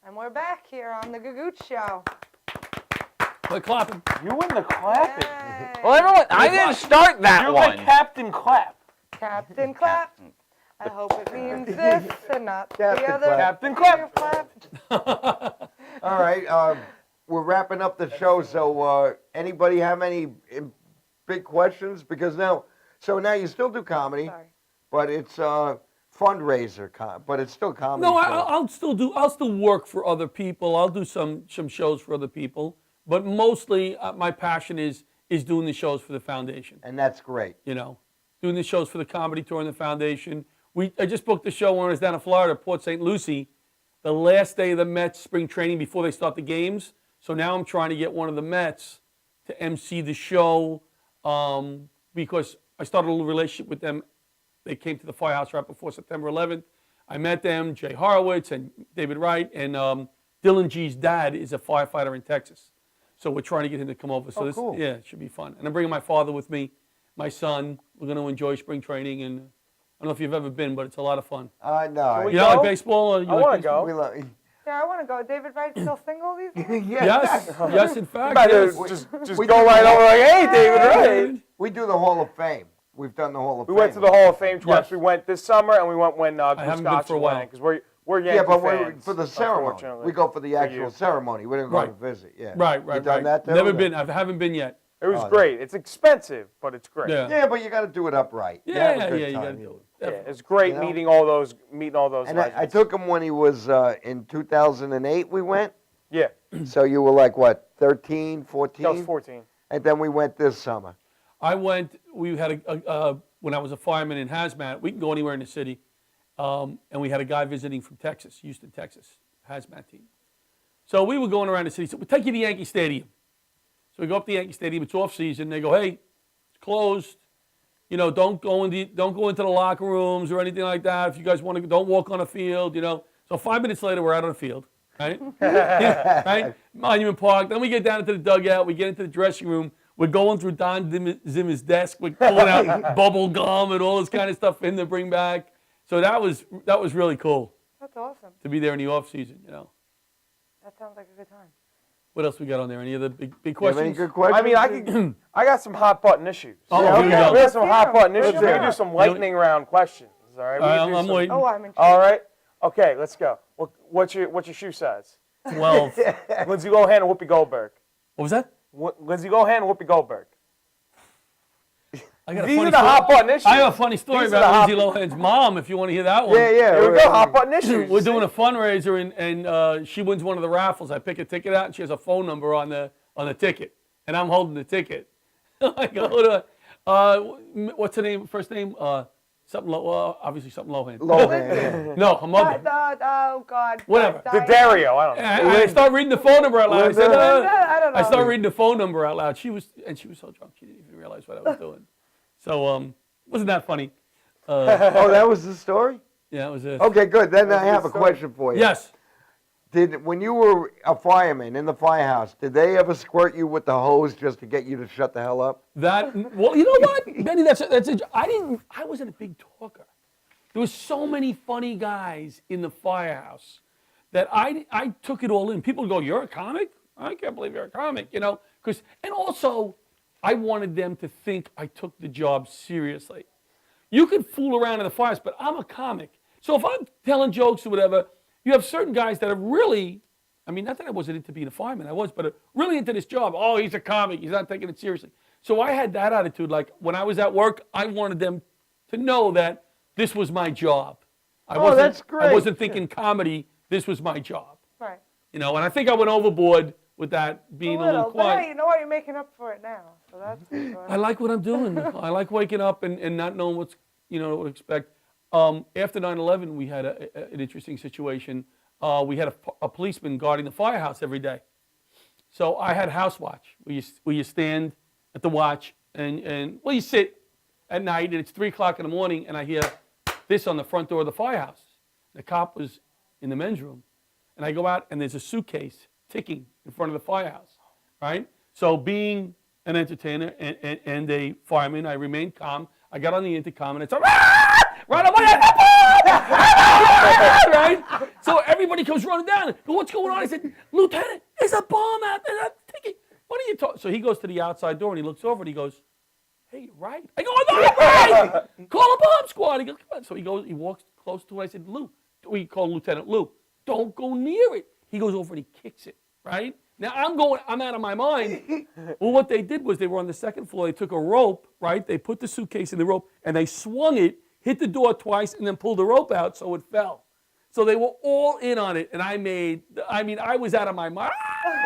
And we're back here on the Gagootz Show. We're clapping. You in the clapping. Yay. Well, everyone, I didn't start that You're one. like Captain Clap. Captain Clap. I hope it means this and not Captain the other. Clap. Captain Clap. Clap. All right, we're wrapping up the show, so anybody have any big questions? Because now you still do comedy, Sorry. but it's fundraiser, but it's still comedy. No, show. I'll still work for other people. I'll do some shows for other people, but mostly my passion is doing the shows for the foundation. And that's great. You know, doing the shows for the comedy tour and the foundation. I just booked the show when I was down in Florida, Port St. Lucie, the last day of the Mets spring training before they start the games. So now I'm trying to get one of the Mets to MC the show because I started a little relationship with them. They came to the Firehouse right before September 11th. I met them, Jay Horowitz and David Wright, and Dylan G's dad is a firefighter in Texas. So we're trying to get him to come over. So cool. yeah, it should be fun. And I'm bringing my father with me, my son. We're going to enjoy spring training, and I don't know if you've ever been, but it's a lot of fun. No. You like baseball? Or you I like want to baseball? go. We love, Yeah, I want to go. David Wright still single these days? Yes, yes, in fact, Better yes. just go right over like, hey, David, right? We do the Hall of Fame. We've done the Hall of We Fame. went to the Hall of Fame twice. Yes. We went this summer, and we went when haven't been for a while. because we're Yankee Yeah, but fans. for the ceremony. unfortunately. We go for the actual you. ceremony. We don't go Right. to visit. Yeah. Right, You right, done right. that too? Never been. I haven't been yet. It was Oh, great. It's expensive, but it's great. Yeah. Yeah, but you got to do it upright. You Yeah, have a good yeah, you time. got to do it. Yeah, it's great You know? meeting all those And I legends. took him when he was in 2008. We went. Yeah, So you were like what, 13, 14? that was 14. And then we went this summer. I went. We had when I was a fireman in hazmat. We can go anywhere in the city, and we had a guy visiting from Texas, Houston, Texas, hazmat team. So we were going around the city. So we'll take you to Yankee Stadium. So we go up to Yankee Stadium. It's off season. They go, hey, it's closed. You know, don't go into the locker rooms or anything like that. If you guys want to, don't walk on the field. You know. So 5 minutes later, we're out on the field. Right? Yeah, right? Monument Park. Then we get down into the dugout. We get into the dressing room. We're going through Don Zimmer's desk. We're pulling out bubble gum and all this kind of stuff for him to bring back. So that was really cool That's awesome. to be there in the off season. You know. That sounds like a good time. What else we got on there? Any other big You have any questions? good questions? I mean, I got some hot button issues. Oh, Yeah, here we okay. go. We have some hot button issues. Let's We hear can do it. some lightning round questions. All right. We can do I'm some- waiting. Oh, I'm intrigued. All right. Okay, let's go. What's your shoe size? 12. Lindsay Lohan and Whoopi Goldberg. What was that? Lindsay Lohan and Whoopi Goldberg. I got a These funny are the story. hot button issues. I have a funny story These are about the Lindsay Lohan's mom. If you want to hear that one. Yeah, yeah. Here we go. Hot button issues. We're doing a fundraiser and she wins one of the raffles. I pick a ticket out and she has a phone number on the ticket, and I'm holding the ticket. I go to what's her name? First name? Something obviously something Lohan. Lohan. No, her mother. Oh, God. Whatever. The Dario. I don't know. And I start reading the phone number out loud. I said, I don't know. I started reading the phone number out loud. She was so drunk she didn't even realize what I was doing. So wasn't that funny? Oh, that was the story? Yeah, it was it. Okay, good. Then I have a question for you. Yes. When you were a fireman in the firehouse, did they ever squirt you with the hose just to get you to shut the hell up? Well, you know what, Benny? I wasn't a big talker. There was so many funny guys in the firehouse that I took it all in. People would go, "You're a comic? I can't believe you're a comic," you know. And also, I wanted them to think I took the job seriously. You could fool around in the firehouse, but I'm a comic. So if I'm telling jokes or whatever, you have certain guys that are really I mean, not that I wasn't into being a fireman, I was, but really into this job. Oh, he's a comic, he's not taking it seriously. So I had that attitude, like when I was at work, I wanted them to know that this was my job. That's great. I wasn't thinking comedy, this was my job. Right. You know, and I think I went overboard with that being a little But quiet. hey, you know what? You're making up for it now. So that's good. I like what I'm doing. I like waking up and not knowing what's, what to expect. After 9/11, we had an interesting situation. We had a policeman guarding the firehouse every day. So I had house watch, where you stand at the watch and you sit at night, and it's 3 o'clock in the morning, and I hear this on the front door of the firehouse. The cop was in the men's room, and I go out, and there's a suitcase ticking in front of the firehouse, right? So being an entertainer and a fireman, I remained calm. I got on the intercom, and it's a right on my head, right? So everybody comes running down. What's going on? I said, Lieutenant, there's a bomb out there. That's ticking. What are you talking? So he goes to the outside door, and he looks over, and he goes, hey, you're right. I go, I'm not right. Call a bomb squad. He goes, come on. So he walks close to it. I said, Lou, we call Lieutenant Lou, don't go near it. He goes over and he kicks it, right? Now I'm out of my mind. Well, what they did was they were on the second floor. They took a rope, right? They put the suitcase in the rope, and they swung it, hit the door twice, and then pulled the rope out so it fell. So they were all in on it, and I was out of my mind.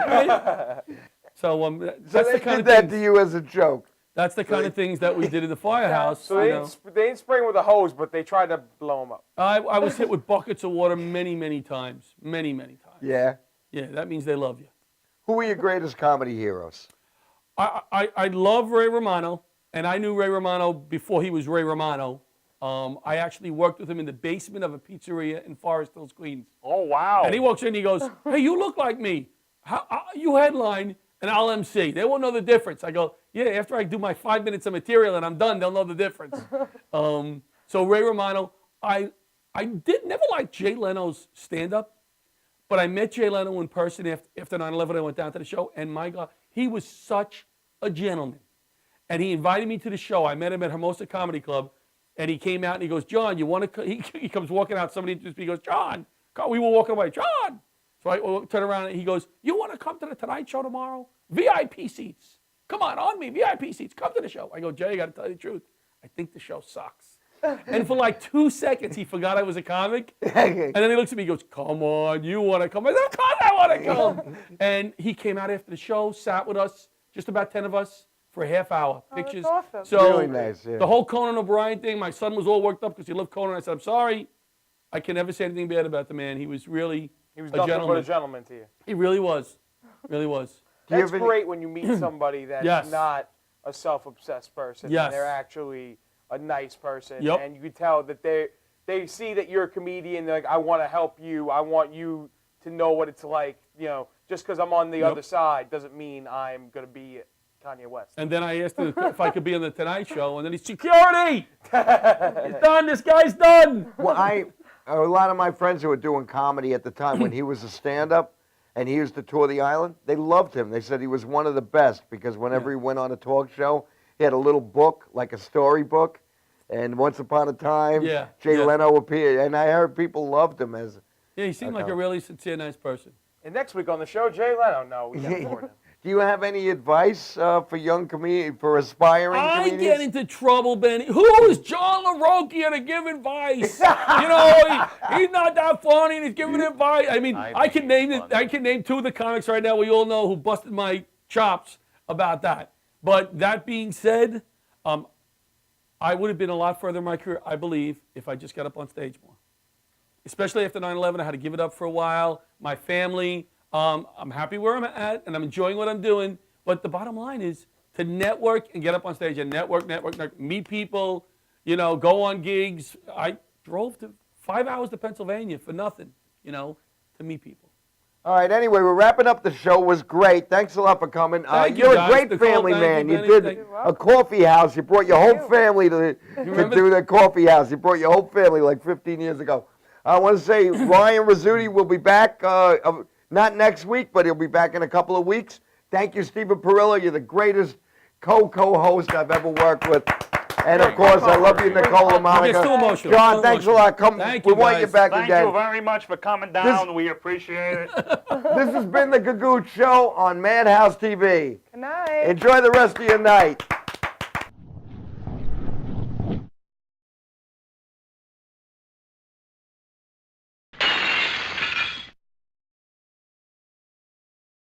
Right? So that's they the kind did of that things. to you as a joke. That's the kind of things that we did in the firehouse. So they didn't spray him with a hose, but they tried to blow him up. I was hit with buckets of water many, many times. Many, many times. Yeah. Yeah, that means they love you. Who are your greatest comedy heroes? I love Ray Romano, and I knew Ray Romano before he was Ray Romano. I actually worked with him in the basement of a pizzeria in Forest Hills, Queens. Oh, wow. And he walks in and he goes, hey, you look like me. You headline and I'll MC. They won't know the difference. I go, yeah, after I do my 5 minutes of material and I'm done, they'll know the difference. So Ray Romano, I did never like Jay Leno's stand-up, but I met Jay Leno in person after 9/11. I went down to the show, and my God, he was such a gentleman. And he invited me to the show. I met him at Hermosa Comedy Club, and he came out and he goes, John, you want to? He comes walking out. Somebody introduced me. He goes, John. We were walking away. John. So I turn around and he goes, you want to come to the Tonight Show tomorrow? VIP seats. Come on me, VIP seats. Come to the show. I go, Jay, I got to tell you the truth. I think the show sucks. And for like 2 seconds, he forgot I was a comic. And then he looks at me and goes, come on, you want to come? I said, of course I want to come. And he came out after the show, sat with us, just about 10 of us, for a half hour. Pictures. That's awesome. So Really nice, yeah. the whole Conan O'Brien thing, my son was all worked up because he loved Conan. I said, I'm sorry. I can never say anything bad about the man. He was really He was a nothing gentleman. but a gentleman to you. He really was. Really was. That's great when you meet somebody that's Yes. not a self-obsessed person. Yes. And they're actually a nice person. Yep. And you can tell that they see that you're a comedian. They're like, I want to help you. I want you to know what it's like. Just because I'm on the other side doesn't mean I'm going to be Kanye West. And then I asked him if I could be on the Tonight Show, and then he's, security! It's done. This guy's done. Well, a lot of my friends who were doing comedy at the time when he was a stand-up and he used to tour the island, they loved him. They said he was one of the best because whenever he went on a talk show, he had a little book, like a storybook, and once upon a time, Jay Leno appeared, and I heard people loved him as. Yeah, he seemed like a really sincere, nice person. And next week on the show, Jay Leno. No, we can't afford him. Do you have any advice for young for aspiring comedians? I get into trouble, Benny. Who is John Larocchia to give advice? He's not that funny, and he's giving advice. I mean, I can name two of the comics right now we all know who busted my chops about that. But that being said, I would have been a lot further in my career, I believe, if I just got up on stage more. Especially after 9/11, I had to give it up for a while. My family. I'm happy where I'm at, and I'm enjoying what I'm doing. But the bottom line is to network and get up on stage and network, meet people, go on gigs. I drove 5 hours to Pennsylvania for nothing, to meet people. All right, anyway, we're wrapping up the show. It was great. Thanks a lot for coming. Thank you, You're guys. a great Nicole, family thank man. you, You Benny. did a coffee house. You brought your whole family to do the coffee house. You brought your whole family like 15 years ago. I want to say Ryan Rizzuti will be back. Not next week, but he'll be back in a couple of weeks. Thank you, Stephen Perillo. You're the greatest co-host I've ever worked with. And of course, I love you, Nicole and It gets too Monica. emotional. John, Too thanks a emotional. lot. Come, Thank we you, want you guys. back Thank again. you very much for coming down. We appreciate it. This has been the Gagootz Show on Madhouse TV. Good night. Enjoy the rest of your night.